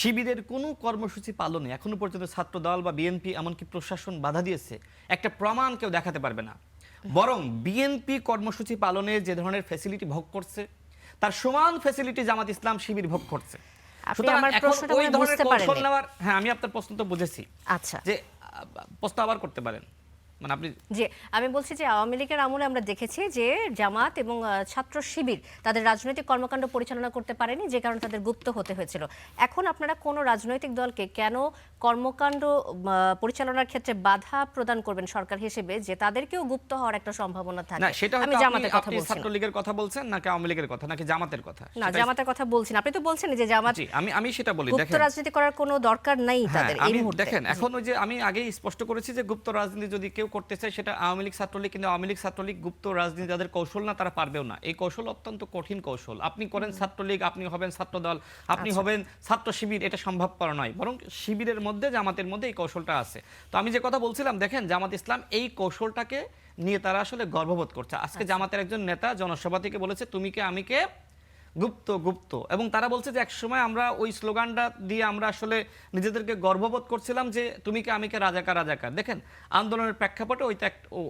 C: শিবিরের কোনো কর্মসূচি পালনে এখনো পর্যন্ত ছাত্র দল বা বিএনপি এমনকি প্রশাসন বাধা দিয়েছে একটা প্রমাণ কেউ দেখাতে পারবে না। বরং বিএনপি কর্মসূচি পালনে যে ধরনের ফ্যাসিলিটি ভোগ করছে তার সমান ফ্যাসিলিটি জামাত ইসলাম শিবির ভোগ করছে।
D: আপনি
C: সুতরাং
D: আমার
C: এখন
D: প্রশ্নটা
C: ওই
D: মনে হয়
C: ধরনের
D: বুঝতে
C: কৌশল
D: পারেননি।
C: নেওয়ার, হ্যাঁ আমি আপনার প্রশ্ন তো বুঝেছি
D: আচ্ছা,
C: যে প্রশ্ন আবার করতে পারেন, মানে আপনি
D: জি আমি বলছি যে আওয়ামী লীগের আমলে আমরা দেখেছি যে জামাত এবং ছাত্র শিবির তাদের রাজনৈতিক কর্মকাণ্ড পরিচালনা করতে পারেনি, যে কারণে তাদের গুপ্ত হতে হয়েছিল। এখন আপনারা কোন রাজনৈতিক দলকে কেন কর্মকাণ্ড পরিচালনার ক্ষেত্রে বাধা প্রদান করবেন সরকার হিসেবে, যে তাদেরকেও গুপ্ত হওয়ার একটা সম্ভাবনা থাকে?
C: না সেটা
D: আমি
C: হয়তো
D: জামাতের কথা
C: আপনি
D: বলছি না।
C: ছাত্রলীগের কথা বলছেন নাকি আওয়ামী লীগের কথা নাকি জামাতের কথা?
D: না,
C: সেটাই-
D: জামাতের কথা বলছেন। আপনি তো বলছেন যে জামাত
C: জি, আমি সেটা বলি।
D: গুপ্ত
C: দেখেন
D: রাজনীতি করার কোনো দরকার নাই
C: হ্যাঁ,
D: তাদের এই
C: আমি
D: মুহূর্তে।
C: দেখেন এখন ওই যে আমি আগেই স্পষ্ট করেছি যে গুপ্ত রাজনীতি যদি কেউ করতে চায় সেটা আওয়ামী লীগ ছাত্রলীগ, কিন্তু আওয়ামী লীগ ছাত্রলীগ গুপ্ত রাজনীতি যাদের কৌশল না তারা পারবেও না। এই কৌশল অত্যন্ত কঠিন কৌশল। আপনি করেন ছাত্রলীগ, আপনি হবেন ছাত্র দল, আপনি হবেন ছাত্র শিবির, এটা সম্ভবপর নয়। বরং শিবিরের মধ্যে জামাতের মধ্যে এই কৌশলটা আছে। তো আমি যে কথা বলছিলাম, দেখেন জামাত ইসলাম এই কৌশলটাকে নিয়ে তারা আসলে গর্ববোধ করছে। আজকে জামাতের একজন নেতা জনসভা থেকে বলেছে তুমি কে আমি কে গুপ্ত গুপ্ত, এবং তারা বলছে যে একসময় আমরা ওই স্লোগানটা দিয়ে আমরা আসলে নিজেদেরকে গর্ববোধ করছিলাম যে তুমি কে আমি কে রাজাকার রাজাকার। দেখেন আন্দোলনের প্রেক্ষাপটে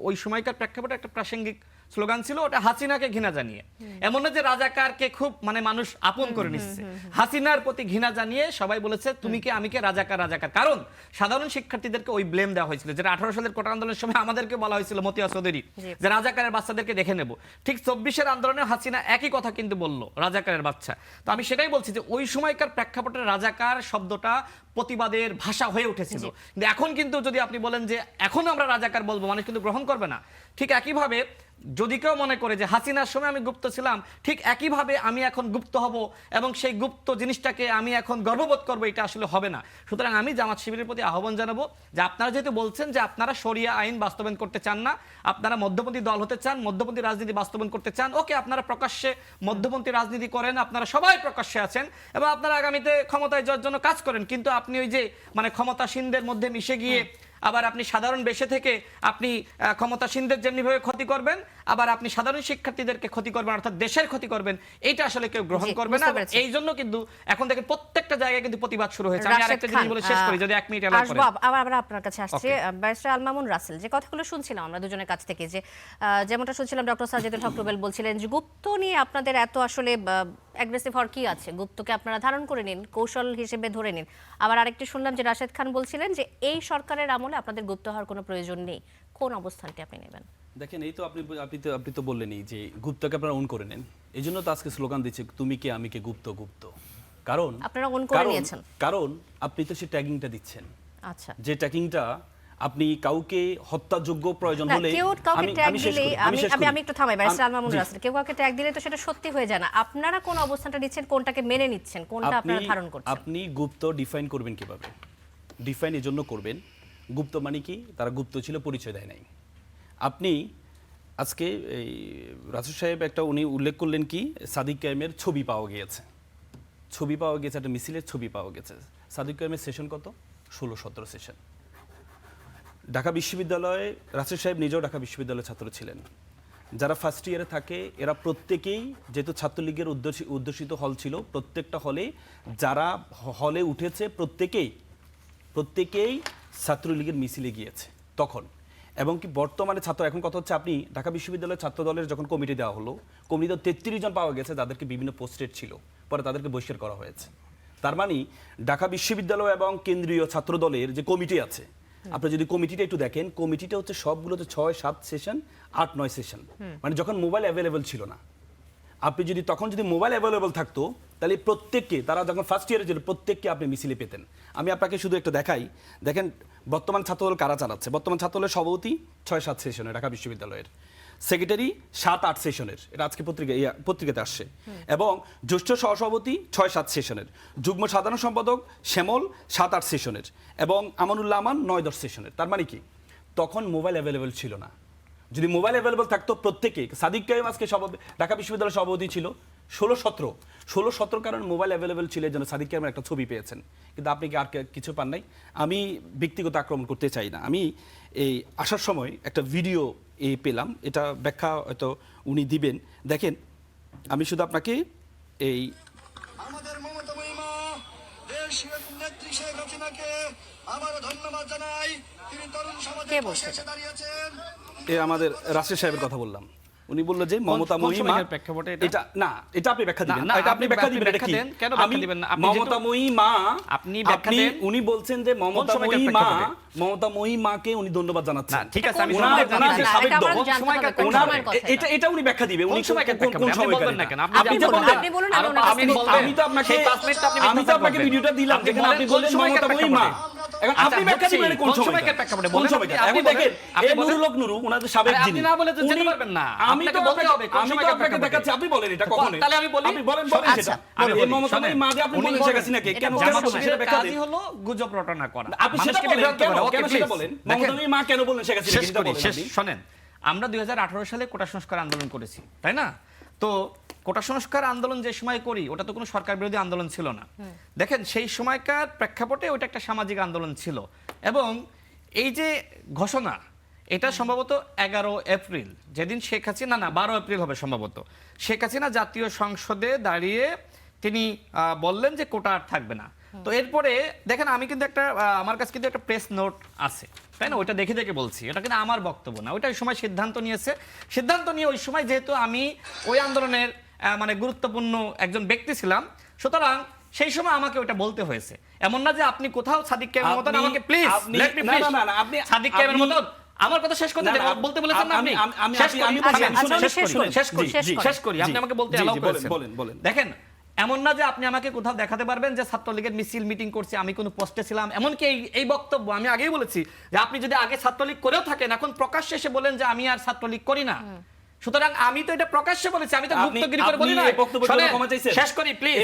C: ওই সময়কার প্রেক্ষাপটে একটা প্রাসঙ্গিক স্লোগান ছিল, ওটা হাসিনাকে ঘৃণা জানিয়ে। এমন না যে রাজাকারকে খুব মানে মানুষ আপন করে নিচ্ছে, হাসিনার প্রতি ঘৃণা জানিয়ে সবাই বলেছে তুমি কে আমি কে রাজাকার রাজাকার। কারণ সাধারণ শিক্ষার্থীদেরকে ওই ব্লেম দেওয়া হয়েছিল, যেটা 18 সালের কোটা আন্দোলনের সময় আমাদেরকে বলা হয়েছিল মতিয়া চৌধুরী যে রাজাকারের বাচ্চাদেরকে দেখে নেব। ঠিক 24-এর আন্দোলনে হাসিনা একই কথা কিন্তু বললো, রাজাকারের বাচ্চা। তো আমি সেটাই বলছি যে ওই সময়কার প্রেক্ষাপটে রাজাকার শব্দটা প্রতিবাদের ভাষা হয়ে উঠেছিল। কিন্তু এখন কিন্তু যদি আপনি বলেন যে এখন আমরা রাজাকার বলবো, মানুষ কিন্তু গ্রহণ করবে না। ঠিক একইভাবে যদি কেউ মনে করে যে হাসিনার সময় আমি গুপ্ত ছিলাম, ঠিক একইভাবে আমি এখন গুপ্ত হব এবং সেই গুপ্ত জিনিসটাকে আমি এখন গর্ববোধ করবো, এটা আসলে হবে না। সুতরাং আমি জামাত শিবিরের প্রতি আহ্বান জানাবো যে আপনারা যেহেতু বলছেন যে আপনারা শরিয়া আইন বাস্তবায়ন করতে চান না, আপনারা মধ্যপন্থী দল হতে চান, মধ্যপন্থী রাজনীতি বাস্তবায়ন করতে চান, ওকে আপনারা প্রকাশ্যে মধ্যপন্থী রাজনীতি করেন, আপনারা সবাই প্রকাশ্যে আছেন এবং আপনারা আগামীতে ক্ষমতায় যাওয়ার জন্য কাজ করেন। কিন্তু আপনি ওই যে মানে ক্ষমতাসীনদের মধ্যে মিশে গিয়ে আবার আপনি সাধারণ বেশে থেকে আপনি ক্ষমতাসীনদের যেমনিভাবে ক্ষতি করবেন, আবার আপনি সাধারণ শিক্ষার্থীদেরকে ক্ষতি করবেন, অর্থাৎ দেশের ক্ষতি করবেন, এইটা আসলে কেউ গ্রহণ করবে না। এই জন্য কিন্তু এখন থেকে প্রত্যেকটা জায়গায় কিন্তু প্রতিবাদ শুরু হয়েছে। আমি আরেকটা জিনিস বলে শেষ করি যদি 1 মিনিট এলাও করেন।
D: আবার আপনার কাছে আসছে ব্যারিস্টার আল মামুন রাসেল, যে কথাগুলো শুনছিলাম আমরা দুজনের কাছ থেকে, যে যেমনটা শুনছিলাম ডক্টর সাজিদুল হক রুবেল বলছিলেন যে গুপ্ত নিয়ে আপনাদের এত আসলে অ্যাগ্রেসিভ হওয়ার কি আছে, গুপ্তকে আপনারা ধারণ করে নিন, কৌশল হিসেবে ধরে নিন। আবার আরেকটি শুনলাম যে রাশেদ খান বলছিলেন যে এই সরকারের আমলে আপনাদের গুপ্ত হওয়ার কোনো প্রয়োজন নেই। কোন অবস্থানটি আপনি নেবেন?
F: দেখেন এই তো আপনি তো বললেনই যে গুপ্তকে আপনারা অন করে নেন। এই জন্য তো আজকে স্লোগান দিচ্ছে তুমি কে আমি কে গুপ্ত গুপ্ত। কারণ
D: আপনারা অন করে নিয়েছেন,
F: কারণ আপনি তো সেই ট্যাগিংটা দিচ্ছেন।
D: আচ্ছা,
F: যে ট্যাগিংটা আপনি কাউকে হত্যাযোগ্য প্রয়োজন
D: না,
F: হলে
D: কেউ কাউকে ট্যাগ
F: আমি শেষ
D: দিলেই
F: করি, আমি শেষ করি।
D: আমি একটু থামাই ব্যারিস্টার আল মামুন
F: জি।
D: রাসেল, কেউ কাউকে ট্যাগ দিলে তো সেটা সত্যি হয়ে যায় না। আপনারা কোন অবস্থানটা নিচ্ছেন, কোনটাকে মেনে নিচ্ছেন, কোনটা আপনারা ধারণ করছেন?
F: আপনি গুপ্ত ডিফাইন করবেন কিভাবে? ডিফাইন এজন্য করবেন, গুপ্ত মানে কি? তারা গুপ্ত ছিল, পরিচয় দেয় নাই। আপনি আজকে এই রাসূল সাহেব একটা উনি উল্লেখ করলেন কি, সাদিক কায়েমের ছবি পাওয়া গিয়েছে, ছবি পাওয়া গেছে, একটা মিছিলের ছবি পাওয়া গেছে। সাদিক কায়েমের সেশন কত? 16-17 সেশন। ঢাকা বিশ্ববিদ্যালয়ে রাসূল সাহেব নিজেও ঢাকা বিশ্ববিদ্যালয়ের ছাত্র ছিলেন। যারা ফার্স্ট ইয়ারে থাকে এরা প্রত্যেকেই, যেহেতু ছাত্রলীগের উদ্দেশিত হল ছিল, প্রত্যেকটা হলে যারা হলে উঠেছে প্রত্যেকেই ছাত্রলীগের মিছিলে গিয়েছে তখন। এবং কি বর্তমানে ছাত্র, এখন কথা হচ্ছে আপনি ঢাকা বিশ্ববিদ্যালয়ের ছাত্র দলের যখন কমিটি দেওয়া হলো, কমিটিতে 33 জন পাওয়া গেছে যাদেরকে বিভিন্ন পোস্টেড ছিল, পরে তাদেরকে বহিষ্কার করা হয়েছে। তার মানে ঢাকা বিশ্ববিদ্যালয় এবং কেন্দ্রীয় ছাত্র দলের যে কমিটি আছে, আপনি যদি কমিটিটা একটু দেখেন, কমিটিটা হচ্ছে সবগুলোতে 6-7 সেশন, 8-9 সেশন, মানে যখন মোবাইল অ্যাভেলেবল ছিল না। আপনি যদি তখন যদি মোবাইল অ্যাভেলেবল থাকতো, তাহলে প্রত্যেককে, তারা যখন ফার্স্ট ইয়ারে ছিল প্রত্যেককে আপনি মিছিলে পেতেন। আমি আপনাকে শুধু একটা দেখাই, দেখেন বর্তমান ছাত্রদল কারা চালাচ্ছে। বর্তমান ছাত্রদলের সভাপতি 6-7 সেশনের ঢাকা বিশ্ববিদ্যালয়ের, সেক্রেটারি 7-8 সেশনের, এটা আজকে পত্রিকাতে আসছে, এবং জ্যেষ্ঠ সহসভাপতি 6-7 সেশনের, যুগ্ম সাধারণ সম্পাদক শ্যামল 7-8 সেশনের, এবং আমানুল্লাহ আমান 9-10 সেশনের। তার মানে কি, তখন মোবাইল অ্যাভেলেবল ছিল না। যদি মোবাইল অ্যাভেলেবল থাকতো প্রত্যেকে, সাদিক কায়েম আজকে ঢাকা বিশ্ববিদ্যালয়ের সভাপতি ছিল 16-17 কারণ মোবাইল অ্যাভেলেবল ছিল, এই জন্য সাদিক কায়েমের একটা ছবি পেয়েছেন, কিন্তু আপনি কি আর কিছু পান নাই? আমি ব্যক্তিগত আক্রমণ করতে চাই না। আমি এই আসার সময় একটা ভিডিও পেলাম, এটা ব্যাখ্যা হয়তো উনি দিবেন। দেখেন, আমি শুধু আপনাকে এই
B: আমাদের মমতাময়ী মা দেশ নেত্রী শেখ হাসিনাকে আবারও ধন্যবাদ জানাই। তিনি তরুণ
D: কে
B: সমাজের
D: বলছে
B: পাশে
D: এটা?
B: এসে দাঁড়িয়েছেন।
F: আমাদের রাশেদ সাহেবের কথা বললাম। উনি বললো যে মমতা
E: কোন
F: মহিমা,
E: সময়ের প্রেক্ষাপটে এটা?
F: এটা না, এটা আপনি ব্যাখ্যা দিবেন,
E: না,
F: এটা আপনি ব্যাখ্যা দিবেন। এটা
E: ব্যাখ্যা
F: কি?
E: দেন, কেন ব্যাখ্যা
F: আমি
E: দিবেন না? আপনি যেহেতু-
F: মমতা মহিমা,
E: আপনি ব্যাখ্যা দেন।
F: উনি বলছেন যে মমতা
E: সময়কার
F: মহিমা,
E: প্রেক্ষাপটে?
F: মমতা মহিমাকে উনি ধন্যবাদ
E: না,
F: জানাচ্ছেন।
E: ঠিক আছে, আমি
D: কোন
F: ওনার-
E: ধন্যবাদ
D: সময়ের
F: ওনার
E: জানাচ্ছি।
F: যে
D: কথা?
F: সাবেক
D: এটা আমার
F: দল,
D: জানতে হবে, কোন
F: ওনার-
D: সময়ের কথা এটা?
F: এটা উনি ব্যাখ্যা দিবে। উনি
E: কোন সময়কার
F: কোন
E: প্রেক্ষাপটে? আপনি
F: সময়কার
E: বলবেন না
F: এটা?
E: কেন?
D: আপনি
F: যে
D: বলুন,
F: বললেন,
D: আপনি বলুন,
E: আরো
D: আমি ওনার
E: 5
D: কাছ
E: মিনিট
D: থেকে
E: বলবেন।
F: আমি তো আপনাকে-
E: সেই 5 মিনিট আপনি
F: আমি তো আপনাকে ভিডিওটা দিলাম,
E: আপনি
F: যেখানে
E: বলেন
F: আপনি
E: কোন
F: বললেন
E: সময়কার
F: মমতা মহিমা।
E: প্রেক্ষাপটে?
F: এখন
E: আচ্ছা,
F: আপনি ব্যাখ্যা
E: বুঝছি।
F: দিবেন কোন
E: কোন
F: সময়কার?
E: সময়কার প্রেক্ষাপটে?
F: কোন
E: বলেন
F: সময়কার?
E: আপনি,
F: আপনি
E: আপনি
F: দেখেন,
E: বলেন, আপনি
F: এই
E: বলেন।
F: নুরুল হক নুরু, ওনাদের সাবেক
E: আরে
F: যিনি,
E: আপনি না বলে তো যেতে
F: উনি-
E: পারবেন না।
F: আমি তো
E: আপনাকে বলতে
F: আপনাকে-
E: হবে কোন
F: আমি তো
E: সময়কার
F: আপনাকে
E: প্রেক্ষাপটে।
F: দেখাচ্ছি, আপনি বলেন এটা কখনো।
E: তাহলে আমি বলি।
F: আপনি বলেন
D: আচ্ছা,
F: সেটা।
D: বলুন।
F: এই মমতা
E: শোনেন,
F: মা যে আপনি
E: উনি
F: বলেন
E: বলেন,
F: শেখ হাসিনাকে,
D: এটা
F: কেন
D: বলুন।
F: কেন
E: জামাত
F: সেটা ব্যাখ্যা
E: কাজই
F: দেন।
E: হলো গুজব রটনা করা।
F: আপনি সেটা
E: মানুষকে
F: বলেন,
E: বিভ্রান্ত
F: কেন
E: করা। ওকে,
F: কেন সেটা
E: please।
F: বলেন?
E: দেখেন,
F: মমতা মা কেন বলেন শেখ হাসিনাকে,
E: শেষ
F: সেটা
E: করি,
F: বলেন
E: শেষ
F: আপনি।
E: শোনেন, আমরা 2018 সালে কোটা সংস্কার আন্দোলন করেছি, তাই না? তো কোটা সংস্কার আন্দোলন যে সময় করি, ওটা তো কোনো সরকার বিরোধী আন্দোলন ছিল না। দেখেন, সেই সময়কার প্রেক্ষাপটে ওটা একটা সামাজিক আন্দোলন ছিল, এবং এই যে ঘোষণা, এটা সম্ভবত 11 এপ্রিল, যেদিন শেখ হাসিনা, না 12 এপ্রিল হবে সম্ভবত, শেখ হাসিনা জাতীয় সংসদে দাঁড়িয়ে তিনি বললেন যে কোটা আর থাকবে না। তো এরপরে দেখেন, আমি কিন্তু একটা আমার কাছে কিন্তু একটা প্রেস নোট আছে, তাই না? ওইটা দেখে দেখে বলছি, এটা কিন্তু আমার বক্তব্য না, ওইটা ওই সময় সিদ্ধান্ত নিয়ে ওই সময় যেহেতু আমি ওই আন্দোলনের মানে গুরুত্বপূর্ণ একজন ব্যক্তি ছিলাম, সুতরাং সেই সময় আমাকে ওটা বলতে হয়েছে। এমন না যে আপনি কোথাও সাদিক কায়েমের মতন আমাকে please let me please, Sadiq কায়েমের মতন আমার কথা শেষ করতে দেন, বলতে বলেছেন না আপনি? শেষ করি, আপনি আমাকে বলতে অ্যালাউ করেছেন।
F: বলেন।
E: দেখেন, এমন না যে আপনি আমাকে কোথাও দেখাতে পারবেন যে ছাত্রলীগের মিছিল মিটিং করছে, আমি কোনো পোস্টে ছিলাম, এমনকি এই বক্তব্য আমি আগেই বলেছি যে আপনি যদি আগে ছাত্রলীগ করেও থাকেন, এখন প্রকাশ্যে এসে বলেন যে আমি আর ছাত্রলীগ করি না। সুতরাং আমি তো এটা প্রকাশ্যে বলেছি, আমি তো গুপ্তগিরি করে বলি না। শেষ করি প্লিজ,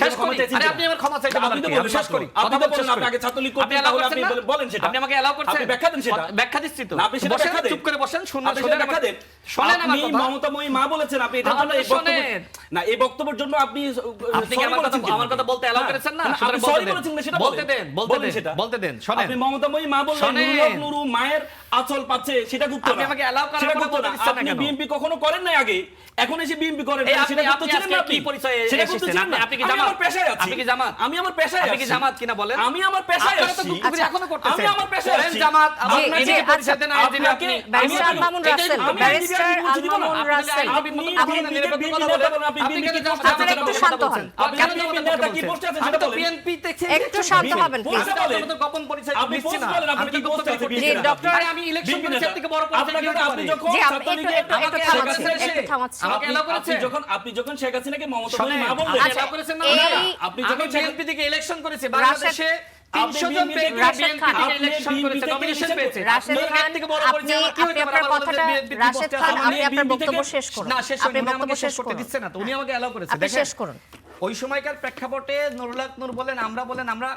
E: শেষ করি। আরে আপনি আমার ক্ষমা চাইতে বলেন, আমি শেষ করি।
F: আপনি তো বলেন আপনি আগে ছাত্রলীগ করতেন, তাহলে আপনি বলেন সেটা।
E: আপনি আমাকে এলাও করছেন,
F: আপনি ব্যাখ্যা দেন সেটা।
E: ব্যাখ্যা দিচ্ছি তো।
F: আপনি সেটা ব্যাখ্যা দেন,
E: চুপ করে বসেন, শুনুন,
F: আপনি সেটা ব্যাখ্যা দেন।
E: শুনেন আমার
F: আপনি
E: কথা।
F: মমতা মা বলেছেন, আপনি এটার জন্য এই বক্তব্য না, এই বক্তব্যের জন্য আপনি
E: আপনি কি আমার কথা বলতে এলাও করেছেন না?
F: আপনি সরি বলেছেন না, সেটা
E: বলতে দেন, বলতে দেন। শুনেন,
F: আপনি মমতা মা বললেন নুরুল হক নুরু মায়ের আঁচল পাচ্ছে, সেটা গুপ্ত না।
E: আপনি আমাকে এলাও করার পরে বলতে দিচ্ছেন না
F: আপনি
E: কেন?
F: বিএনপি কখনো করেন নাই আগে, এখন এসে বিএনপি করেন,
E: এই
F: সেটা গুপ্ত
E: আপনি
F: ছিলেন না
E: আজকে কি পরিচয়ে
F: সেটা গুপ্ত
E: এসেছেন?
F: ছিলেন না।
E: আপনি কি
F: আমি
E: জামাত?
F: আমার পেশায় আছি,
E: আপনি কি জামাত?
F: আমি আমার পেশায়
E: আপনি কি
F: আছি।
E: জামাত কিনা বলেন?
F: আমি আমার পেশায়
E: আপনারা তো
F: আছি।
E: গুপ্তগিরি এখনো করতেছেন।
F: আমি আমার পেশায়
E: বলেন
F: আছি।
E: জামাত,
D: জি,
E: আপনি
D: জি,
E: নিজেকে
D: আচ্ছা,
E: পরিচয় দেন, আইনজীবী আপনি।
D: ব্যারিস্টার আল মামুন রাসেল, ব্যারিস্টার আল মামুন রাসেল, একটু শান্ত হন। একটু শান্ত হবেন প্লিজ। জি, ডক্টর, জি, একটু থামাচ্ছি।
F: আপনি যখন শেখ হাসিনাকে মমতা
E: শোনেন,
F: মা বললেন,
D: আচ্ছা,
E: করেছেন না?
D: এই-
F: আপনি যখন
E: বিএনপি থেকে ইলেকশন করেছে বাংলাদেশে,
C: 300 জন ব্যক্তি
D: রাশেদ খান,
C: বিএনপি ইলেকশন করেছে, নমিনেশন পেয়েছে।
D: রাশেদ
C: আপনার
D: খান,
C: এর থেকে বড়
D: আপনি
C: পরিচয় আমার কি হতে পারে?
D: আপনার
C: আমার
D: কথাটা
C: বিএনপি
D: রাশেদ খান, আপনি আপনার বক্তব্য শেষ করুন।
C: না, শেষ
D: আপনি
C: হয়নি, উনি
D: বক্তব্য
C: আমাকে শেষ
D: শেষ
C: করতে
D: করুন।
C: দিচ্ছে না তো, উনি আমাকে অ্যালাউ করেছে।
D: আপনি
C: দেখেন,
D: শেষ করুন।
C: ওই সময়কার প্রেক্ষাপটে নুরুল হক নূর বলেন, আমরা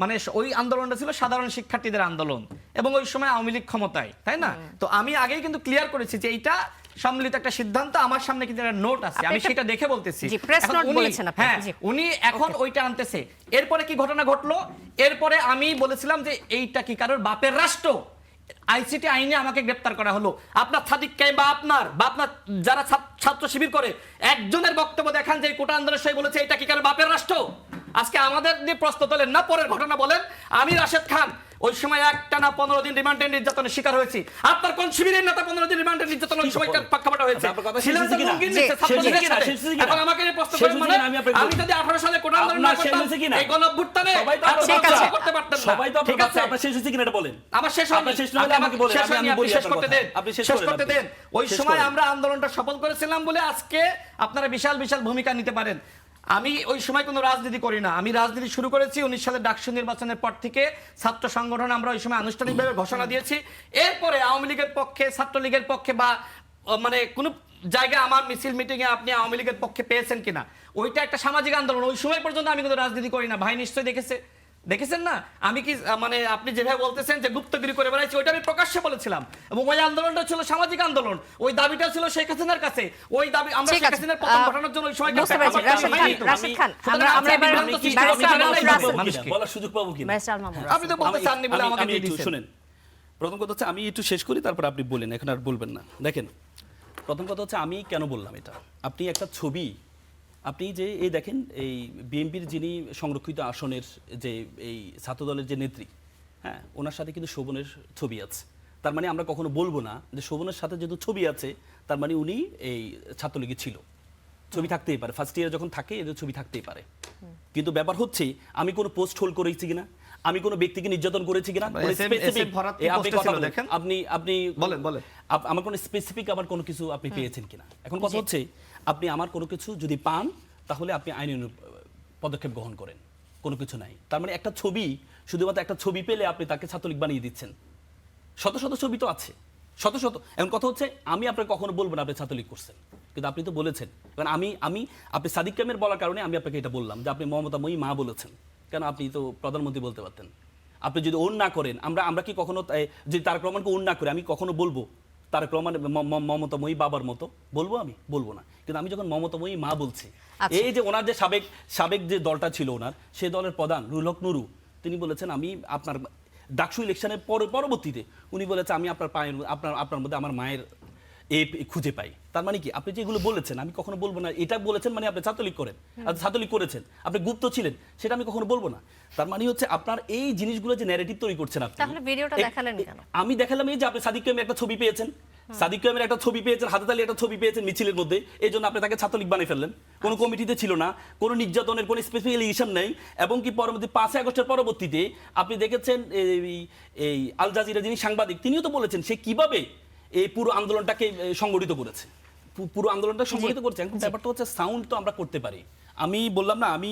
C: মানে ওই আন্দোলনটা ছিল সাধারণ শিক্ষার্থীদের আন্দোলন, এবং ওই সময় আওয়ামী লীগ ক্ষমতায়, তাই না? তো আমি আগেই কিন্তু ক্লিয়ার করেছি যে এইটা সম্মিলিত একটা সিদ্ধান্ত, আমার সামনে কিন্তু একটা নোট আছে, আমি সেটা দেখে বলতেছি।
D: জি, প্রেস
C: এখন
D: নোট
C: উনি-
D: বলেছেন আপনি।
C: হ্যাঁ,
D: জি।
C: উনি এখন ওইটা আনতেছে। এরপরে কি ঘটনা ঘটলো? এরপরে আমি বলেছিলাম যে এইটা কি কারোর বাপের রাষ্ট্র? আইসিটি আইনে আমাকে গ্রেফতার করা হলো। আপনার সাদিক কাইম বা আপনার যারা ছাত্র শিবির করে একজনের বক্তব্য দেখান যে কোটা আন্দোলনের সই বলেছে এটা কি কারোর বাপের রাষ্ট্র? আজকে আমাদের নিয়ে প্রশ্ন তোলেন না, পরের ঘটনা বলেন। আমি রাশেদ খান ওই সময় একটানা 15 দিন রিমান্ডের নির্যাতনের শিকার হয়েছি। আপনার কোন শিবিরের নেতা 15 দিন রিমান্ডের নির্যাতন ওই সময় প্রেক্ষাপট হয়েছে?
F: আপনার কথা শেষ
C: ছিলেন
F: হয়েছে
C: তো
F: কিনা?
C: মুমকিন
D: জি,
C: নিচ্ছে ছাত্র
F: শেষ হয়েছে
C: লীগের
F: কিনা?
C: সাথে।
F: শেষ হয়েছে কিনা?
C: এখন আমাকে নিয়ে প্রশ্ন
F: শেষ
C: করেন
F: হয়েছে
C: মানে
F: কিনা? আমি আপনাকে
C: আমি যদি 18 সালে কোটা আন্দোলন না
F: আপনার শেষ
C: করতাম,
F: হয়েছে কিনা?
C: এই গণঅভ্যুত্থানে
F: সবাই তো
C: এত
F: আপনার
C: বড়
F: বাচ্চা।
C: কিছু করতে পারতেন না।
F: সবাই তো আপনার
C: ঠিক আছে?
F: বাচ্চা। আপনার শেষ হয়েছে কিনা এটা বলেন।
C: আমার শেষ
F: আপনার
C: হয়নি।
F: শেষ না হলে
C: আপনি
F: আমাকে বলেন,
C: শেষ
F: আমি
C: হয়নি, আপনি
F: বলি
C: শেষ
F: আপনার
C: করতে
F: কথা।
C: দেন।
F: আপনি শেষ
C: শেষ
F: করেন
C: করতে
F: আপনি।
C: দেন। ওই
F: শেষ
C: সময়
F: করেন।
C: আমরা আন্দোলনটা সফল করেছিলাম বলে আজকে আপনারা বিশাল ভূমিকা নিতে পারেন। আমি ওই সময় কোনো রাজনীতি করি না। আমি রাজনীতি শুরু করেছি 19 সালের ডাকসু নির্বাচনের পর থেকে। ছাত্র সংগঠন আমরা ওই সময় আনুষ্ঠানিকভাবে ঘোষণা দিয়েছি। এরপরে আওয়ামী লীগের পক্ষে, ছাত্রলীগের পক্ষে বা মানে কোন জায়গায় আমার মিছিল মিটিং এ আপনি আওয়ামী লীগের পক্ষে পেয়েছেন কিনা, ওইটা একটা সামাজিক আন্দোলন। ওই সময় পর্যন্ত আমি কিন্তু রাজনীতি করি না। ভাই নিশ্চয়ই দেখেছেন না আমি কি মানে আপনি যেভাবে বলতেছেন যে গুপ্তগিরি করে বেড়াইছি, ওইটা আমি প্রকাশ্যে বলেছিলাম। এবং ওই আন্দোলনটা ছিল সামাজিক আন্দোলন। ওই দাবিটা ছিল শেখ হাসিনার কাছে। ওই দাবি আমরা
D: ঠিক
C: শেখ
D: আছে।
C: হাসিনার পতন ঘটানোর জন্য ওই সময়
D: বুঝতে পেরেছি। রাশেদ খান, আমরা এবার
F: বলার সুযোগ পাবো কিনা?
D: ব্যারিস্টার আল মামুন
C: আপনি তো বলতে চাননি বলে আমাকে
F: আমি
C: দিয়ে
F: একটু
C: দিয়েছেন।
F: শুনেন। প্রথম কথা হচ্ছে আমি একটু শেষ করি, তারপর আপনি বলেন, এখন আর বলবেন না। দেখেন, প্রথম কথা হচ্ছে আমি কেন বললাম এটা। আপনি একটা ছবি, আপনি যে এই দেখেন এই বিএনপির যিনি সংরক্ষিত আসনের যে এই ছাত্রদলের যে নেত্রী, হ্যাঁ, ওনার সাথে কিন্তু শোভনের ছবি আছে। তার মানে আমরা কখনো বলবো না যে শোভনের সাথে যেহেতু ছবি আছে তার মানে উনি এই ছাত্রলীগে ছিল। ছবি থাকতেই পারে, ফার্স্ট ইয়ার যখন থাকে এদের ছবি থাকতেই পারে। কিন্তু ব্যাপার হচ্ছে আমি কোনো পোস্ট হোল্ড করেছি কিনা, আমি কোনো ব্যক্তিকে নির্যাতন করেছি কিনা, কোনো specific- আপনি কথা বলেন, আপনি
C: বলেন।
F: আমার কোনো স্পেসিফিক আমার কোনো কিছু আপনি পেয়েছেন কিনা। এখন কথা হচ্ছে আপনি আমার কোনো কিছু যদি পান তাহলে আপনি আইনি পদক্ষেপ গ্রহণ করেন, কোনো কিছু নাই। তার মানে একটা ছবি, শুধুমাত্র একটা ছবি পেলে আপনি তাকে ছাত্রলীগ বানিয়ে দিচ্ছেন। শত শত ছবি তো আছে, শত শত। এখন কথা হচ্ছে আমি আপনাকে কখনো বলবো না আপনি ছাত্রলীগ করছেন, কিন্তু আপনি তো বলেছেন। কারণ আপনি সাদিক কায়েমের বলার কারণে আমি আপনাকে এটা বললাম যে আপনি মমতাময়ী মা বলেছেন। কেন আপনি তো প্রধানমন্ত্রী বলতে পারতেন। আপনি যদি ওন না করেন, আমরা কি কখনো যদি তারেক রহমানকে ওন না করে আমি কখনো বলবো তারেক রহমান মমতাময়ী বাবার মতো? বলবো? আমি বলবো না। কিন্তু আমি যখন মমতাময়ী মা বলছি, এই যে ওনার যে সাবেক যে দলটা ছিল ওনার, সেই দলের প্রধান নুরুল হক নুরু, তিনি বলেছেন আমি আপনার ডাকসু ইলেকশনের পরবর্তীতে উনি বলেছে আমি আপনার মধ্যে আমার মায়ের খুঁজে পাই। তার মানে কি আপনি যেগুলো বলেছেন আমি কখনো বলবো না এটা বলেছেন মানে আপনি ছাত্রলীগ করেন, ছাত্রলীগ করেছেন, আপনি গুপ্ত ছিলেন, সেটা আমি কখনো বলবো না। তার মানে হচ্ছে আপনার এই জিনিসগুলো যে ন্যারেটিভ তৈরি করছেন আপনি।
D: তাহলে ভিডিওটা দেখালেন কেন?
F: আমি দেখালাম এই যে আপনি সাদিক কায়েমের একটা ছবি পেয়েছেন, সাদিক কায়েমের একটা ছবি পেয়েছেন, হাতে তালি একটা ছবি পেয়েছেন মিছিলের মধ্যে, এই জন্য আপনি তাকে ছাত্রলীগ বানিয়ে ফেললেন। কোনো কমিটিতে ছিল না, কোনো নির্যাতনের কোনো স্পেসিফিক এলিগেশন নেই। এবং কি পরবর্তী 5 আগস্টের পরবর্তীতে আপনি দেখেছেন এই আল জাজিরা যিনি সাংবাদিক, তিনিও তো বলেছেন সে কিভাবে এই পুরো আন্দোলনটাকে সংগঠিত করেছে, পুরো আন্দোলনটা সংগঠিত করছে। এখন ব্যাপারটা হচ্ছে সাউন্ড তো আমরা করতে পারি। আমি বললাম না, আমি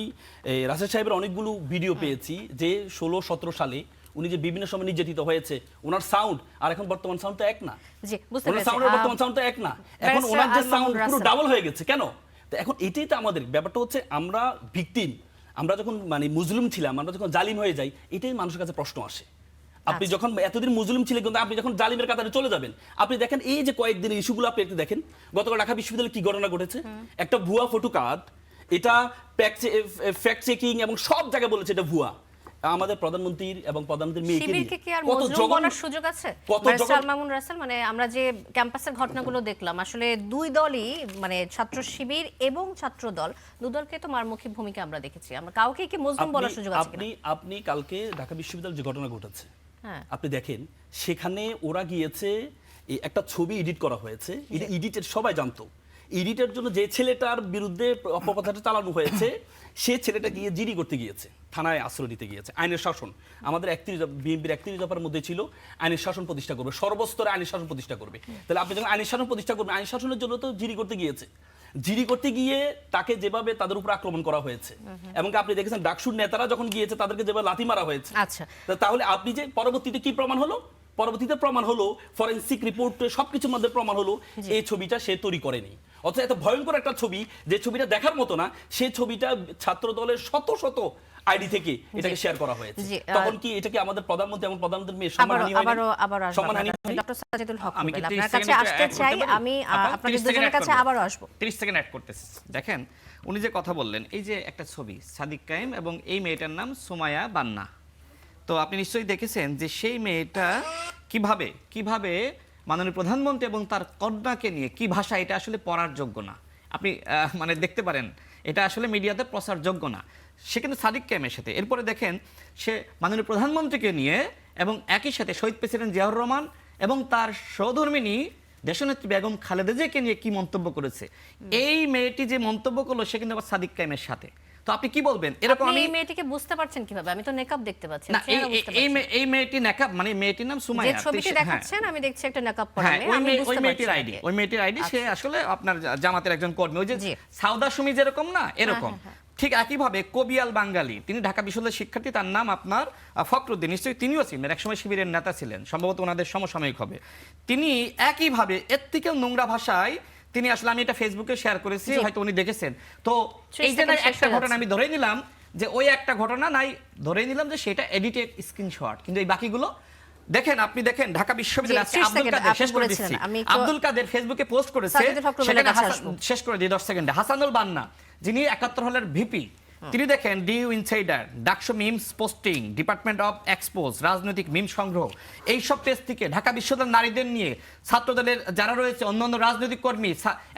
F: রাশেদ সাহেবের অনেকগুলো ভিডিও পেয়েছি যে 16-17 সালে উনি যে বিভিন্ন সময় নির্যাতিত হয়েছে, ওনার সাউন্ড আর এখন বর্তমান সাউন্ড তো এক না।
D: জি, বুঝতে
F: ওনার
D: পেরেছি।
F: সাউন্ড আর বর্তমান সাউন্ড তো এক না। এখন
D: ব্যারিস্টার
F: ওনার যে
D: আল
F: সাউন্ড
D: মামুন
F: পুরো
D: রাসেল।
F: ডাবল হয়ে গেছে কেন? তো এখন এটাই তো আমাদের ব্যাপারটা হচ্ছে আমরা ভিকটিম, আমরা যখন মানে মুসলিম ছিলাম, আমরা যখন জালিম হয়ে যাই, এটাই মানুষের কাছে প্রশ্ন আসে। আপনি যখন এতদিন মুসলিম ছিলেন, কিন্তু আপনি যখন জালিমের কাতারে চলে যাবেন, আপনি দেখেন এই যে কয়েকদিনের ইস্যুগুলো আপনি একটু দেখেন। গতকাল ঢাকা বিশ্ববিদ্যালয়ে কি ঘটনা ঘটেছে, একটা ভুয়া ফটো কার্ড, এটা ফ্যাক্ট চেকিং এবং সব জায়গায় বলেছে এটা ভুয়া। আমাদের প্রধানমন্ত্রীর এবং প্রধানমন্ত্রীর মেয়েকে
D: শিবিরকে কি আর
F: কত
D: মজলুম
F: জঘন্য
D: বলার সুযোগ আছে?
F: কত
D: ব্যারিস্টার আল
F: জঘন্য
D: মামুন রাসেল, মানে আমরা যে ক্যাম্পাসের ঘটনাগুলো দেখলাম, আসলে দুই দলই মানে ছাত্র শিবির এবং ছাত্র দল, দুদলকে তো মারমুখী ভূমিকা আমরা দেখেছি। আমরা কাউকে কি মজলুম বলার সুযোগ আছে কিনা?
F: আপনি কালকে ঢাকা বিশ্ববিদ্যালয়ে যে ঘটনা ঘটেছে,
D: হ্যাঁ,
F: আপনি দেখেন সেখানে ওরা গিয়েছে, একটা ছবি এডিট করা হয়েছে, এটা এডিটের সবাই জানতো। এডিটের জন্য যে ছেলেটার বিরুদ্ধে অপপ্রচারটা চালানো হয়েছে, সে ছেলেটা গিয়ে জিডি করতে গিয়েছে, থানায় আশ্রয় দিতে গিয়েছে। আইনের শাসন আমাদের বিএনপির 31 দফার মধ্যে ছিল আইনের শাসন প্রতিষ্ঠা করবে, সর্বস্তরে আইনের শাসন প্রতিষ্ঠা করবে। তাহলে আপনি যখন আইনের শাসন প্রতিষ্ঠা করবেন, আইন শাসনের জন্য তো জিডি করতে গিয়েছে।
A: জিডি করতে গিয়ে তাকে যেভাবে তাদের উপর আক্রমণ করা হয়েছে এবং আপনি দেখেছেন ডাকসুর নেতারা যখন গিয়েছে তাদেরকে যেভাবে লাথি মারা হয়েছে,
D: আচ্ছা।
A: তাহলে আপনি যে পরবর্তীতে কি প্রমাণ হলো? পরবর্তীতে প্রমাণ হলো, ফরেনসিক রিপোর্ট সবকিছুর মধ্যে প্রমাণ হলো এই ছবিটা সে তৈরি করেনি। অথচ এত ভয়ঙ্কর একটা ছবি, যে ছবিটা দেখার মতো না, সেই ছবিটা ছাত্র দলের শত শত আইডি থেকে এটাকে শেয়ার করা হয়েছে। তখন কি এটা কি আমাদের প্রধানমন্ত্রী এবং প্রধানমন্ত্রীর মেয়ে সম্মানহানি হয়নি?
D: আবারও
A: সম্মানহানি হয়নি?
D: ডক্টর সাজিদুল হক
E: আমি কি
D: রুবেল,
E: 30
D: আপনার কাছে
E: সেকেন্ড
D: আসতে
E: একটু
D: চাই,
E: add করতে পারি?
D: আমি
E: আপা,
D: আপনাদের
E: 30 সেকেন্ড
D: দুজনের
E: add
D: কাছে
E: করবো।
D: আবারও আসবো।
E: 30 সেকেন্ড অ্যাড করতেছি। দেখেন উনি যে কথা বললেন, এই যে একটা ছবি সাদিক কায়েম এবং এই মেয়েটার নাম সুমাইয়া বান্না, তো আপনি নিশ্চয়ই দেখেছেন যে সেই মেয়েটা কিভাবে মাননীয় প্রধানমন্ত্রী এবং তার কন্যাকে নিয়ে কি ভাষা, এটা আসলে পড়ার যোগ্য না। আপনি মানে দেখতে পারেন এটা আসলে মিডিয়াতে প্রচারযোগ্য না। সে কিন্তু সাদিক কায়েমের সাথে, এরপরে দেখেন সে মাননীয় প্রধানমন্ত্রীকে নিয়ে এবং একই সাথে শহীদ প্রেসিডেন্ট জিয়াউর রহমান এবং তার সহধর্মিণী দেশনেত্রী বেগম খালেদা জিয়াকে নিয়ে কি মন্তব্য করেছে। এই মেয়েটি যে মন্তব্য করলো সে কিন্তু আবার সাদিক কায়েমের সাথে। তো আপনি কি বলবেন? এরকম
D: আপনি
E: আমি
D: এই মেয়েটিকে বুঝতে পারছেন কিভাবে? আমি তো নেকআপ দেখতে পাচ্ছি
E: না,
D: না, চেহারা বুঝতে পারছি না।
E: এই মেয়েটি নেকাব, মানে মেয়েটির নাম
D: যে
E: সুমাইয়া।
D: ছবিটি
E: হ্যাঁ।
D: দেখাচ্ছেন আমি দেখছি একটা নেকআপ পরা
E: হ্যাঁ,
D: মেয়ে, আমি
E: ওই
D: বুঝতে
E: মেয়েটির
D: পারছি
E: আইডি,
D: না কে।
E: ওই মেয়েটির আইডি, সে আসলে আপনার জামাতের একজন কর্মী, ওই যে
D: জি।
E: সাউদা সুমি যেরকম না এরকম। ঠিক একইভাবে কবিয়াল বাঙালি, তিনি ঢাকা বিশ্ববিদ্যালয়ের শিক্ষার্থী, তার নাম আপনার ফখরুদ্দিন, নিশ্চয়ই তিনিও ছিলেন, একসময় শিবিরের নেতা ছিলেন, সম্ভবত ওনাদের সমসাময়িক হবে। তিনি একইভাবে এর থেকে নোংরা ভাষায় তিনি আসলে, আমি এটা ফেসবুকে শেয়ার করেছি, হয়তো উনি দেখেছেন। তো এই যে একটা ঘটনা আমি ধরে নিলাম যে ওই একটা ঘটনা নাই, ধরে নিলাম যে সেটা এডিটেড স্ক্রিনশট, কিন্তু এই বাকিগুলো দেখেন, আপনি দেখেন ঢাকা বিশ্ববিদ্যালয় আজকে আব্দুল কাদের, শেষ করে দিচ্ছি, আব্দুল কাদের ফেসবুকে পোস্ট করেছে, সেখানে শেষ করে দিই 10 সেকেন্ডে, হাসানুল বান্না যিনি 71 হলের ভিপি, তিনি দেখেন DU insider, DUCSU memes posting, department of expose, রাজনৈতিক মিম সংগ্রহ, এইসব পেজ থেকে ঢাকা বিশ্ববিদ্যালয়ের নারীদের নিয়ে, ছাত্রদলের যারা রয়েছে, অন্যান্য রাজনৈতিক কর্মী,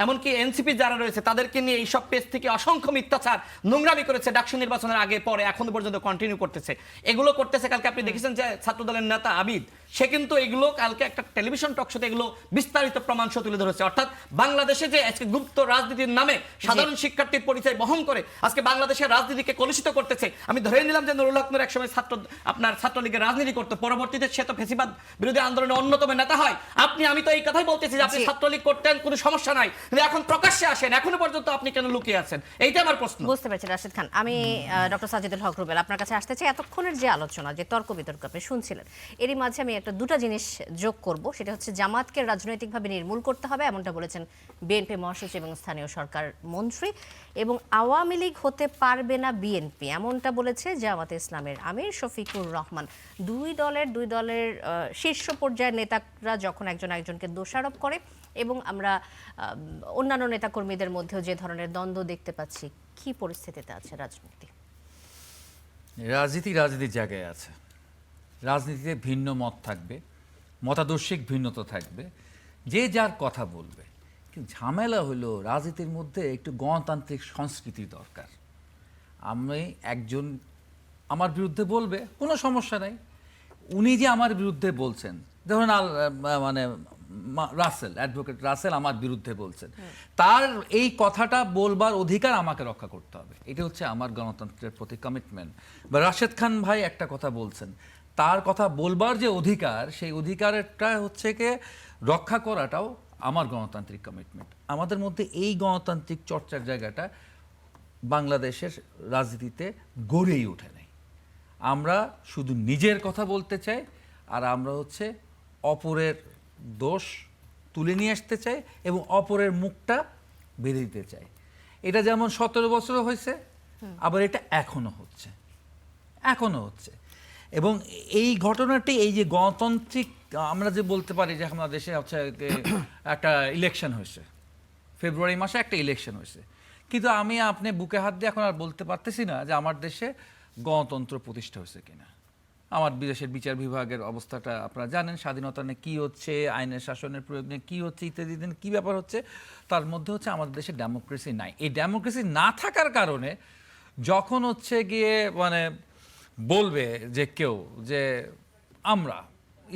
E: এমনকি এনসিপি যারা রয়েছে তাদেরকে নিয়ে এইসব পেজ থেকে অসংখ্য মিথ্যাচার, নোংরামি করেছে। ডাকসু নির্বাচনের আগে পরে এখনো পর্যন্ত কন্টিনিউ করতেছে, এগুলো করতেছে। কালকে আপনি দেখেছেন যে ছাত্রদলের নেতা আবিদ, সে কিন্তু এগুলো কালকে একটা টেলিভিশন টক শোতে এগুলো বিস্তারিত প্রমাণ সহ তুলে ধরেছে। অর্থাৎ বাংলাদেশে যে আজকে গুপ্ত রাজনীতির নামে সাধারণ শিক্ষার্থীর পরিচয় বহন করে আজকে বাংলাদেশের রাজনীতিকে কলুষিত করতেছে। আমি ধরে নিলাম যে নুরুল হক নূর একসময় ছাত্রলীগের রাজনীতি করতো, পরবর্তীতে সে তো ফ্যাসিবাদ বিরোধী আন্দোলনের অন্যতম নেতা হয়। আমি তো এই কথাই বলতেছি যে আপনি ছাত্রলীগ করতেন, কোনো সমস্যা নাই, কিন্তু এখন প্রকাশ্যে আসেন, এখনো পর্যন্ত আপনি কেন লুকিয়ে আছেন? এইটা আমার প্রশ্ন।
D: বুঝতে পারছি রাশেদ খান। আমি ডক্টর সাজিদুল হক রুবেল আপনার কাছে আসতে চাই। এতক্ষণের যে আলোচনা, যে তর্ক বিতর্ক আপনি শুনছিলেন, এরই মাঝে আমি দুটা জিনিস যোগ করব। সেটা হচ্ছে জামাতকে রাজনৈতিকভাবে নির্মূল করতে হবে, এমনটা বলেছেন বিএনপি মহাসচিব এবং স্থানীয় সরকার মন্ত্রী, এবং আওয়ামী লীগ হতে পারবে না বিএনপি, এমনটা বলেছে জামাতে ইসলামের আমির শফিকুর রহমান। দুই দলের শীর্ষ পর্যায়ের নেতারা যখন একজন একজনকে দোষারোপ করে এবং আমরা অন্যান্য নেতাকর্মীদের মধ্যেও যে ধরনের দ্বন্দ্ব দেখতে পাচ্ছি, কি পরিস্থিতিতে আছে রাজনীতি?
H: রাজনীতির জায়গায় আছে। রাজনীতিতে ভিন্ন মত থাকবে, মতাদর্শিক ভিন্নতা থাকবে, যে যার কথা বলবে, কিন্তু ঝামেলা হলো রাজনীতির মধ্যে একটু গণতান্ত্রিক সংস্কৃতি দরকার। আমি একজন আমার বিরুদ্ধে বলবে, কোনো সমস্যা নাই, উনি যে আমার বিরুদ্ধে বলছেন, ধরুন মানে রাসেল, অ্যাডভোকেট রাসেল আমার বিরুদ্ধে বলছেন, তার এই কথাটা বলবার অধিকার আমাকে রক্ষা করতে হবে। এটা হচ্ছে আমার গণতন্ত্রের প্রতি কমিটমেন্ট। বা রাশেদ খান ভাই একটা কথা বলছেন, তার কথা বলবার যে অধিকার, সেই অধিকারটা হচ্ছে কি রক্ষা করাটাও আমার গণতান্ত্রিক কমিটমেন্ট। আমাদের মধ্যে এই গণতান্ত্রিক চর্চার জায়গাটা বাংলাদেশের রাজনীতিতে গড়েই ওঠে নাই। আমরা শুধু নিজের কথা বলতে চাই, আর আমরা হচ্ছে অপরের দোষ তুলে নিয়ে আসতে চাই এবং অপরের মুখটা বেঁধে দিতে চাই। এটা যেমন 17 বছর হয়েছে, আবার এটা এখনো হচ্ছে। এবং এই ঘটনাটি, এই যে গণতান্ত্রিক, আমরা যে বলতে পারি যে আমাদের দেশে হচ্ছে একটা ইলেকশন হয়েছে, ফেব্রুয়ারি মাসে একটা ইলেকশন হয়েছে, কিন্তু আপনি বুকে হাত দিয়ে এখন আর বলতে পারতেছি না যে আমার দেশে গণতন্ত্র প্রতিষ্ঠা হয়েছে কিনা। আমার দেশের বিচার বিভাগের অবস্থাটা আপনারা জানেন, স্বাধীনতা নিয়ে কী হচ্ছে, আইনের শাসনের প্রয়োগ নিয়ে কী হচ্ছে, ইত্যাদি কী ব্যাপার হচ্ছে, তার মধ্যে হচ্ছে আমাদের দেশে ডেমোক্রেসি নাই। এই ডেমোক্রেসি না থাকার কারণে যখন হচ্ছে গিয়ে মানে বলবে যে কেউ যে আমরা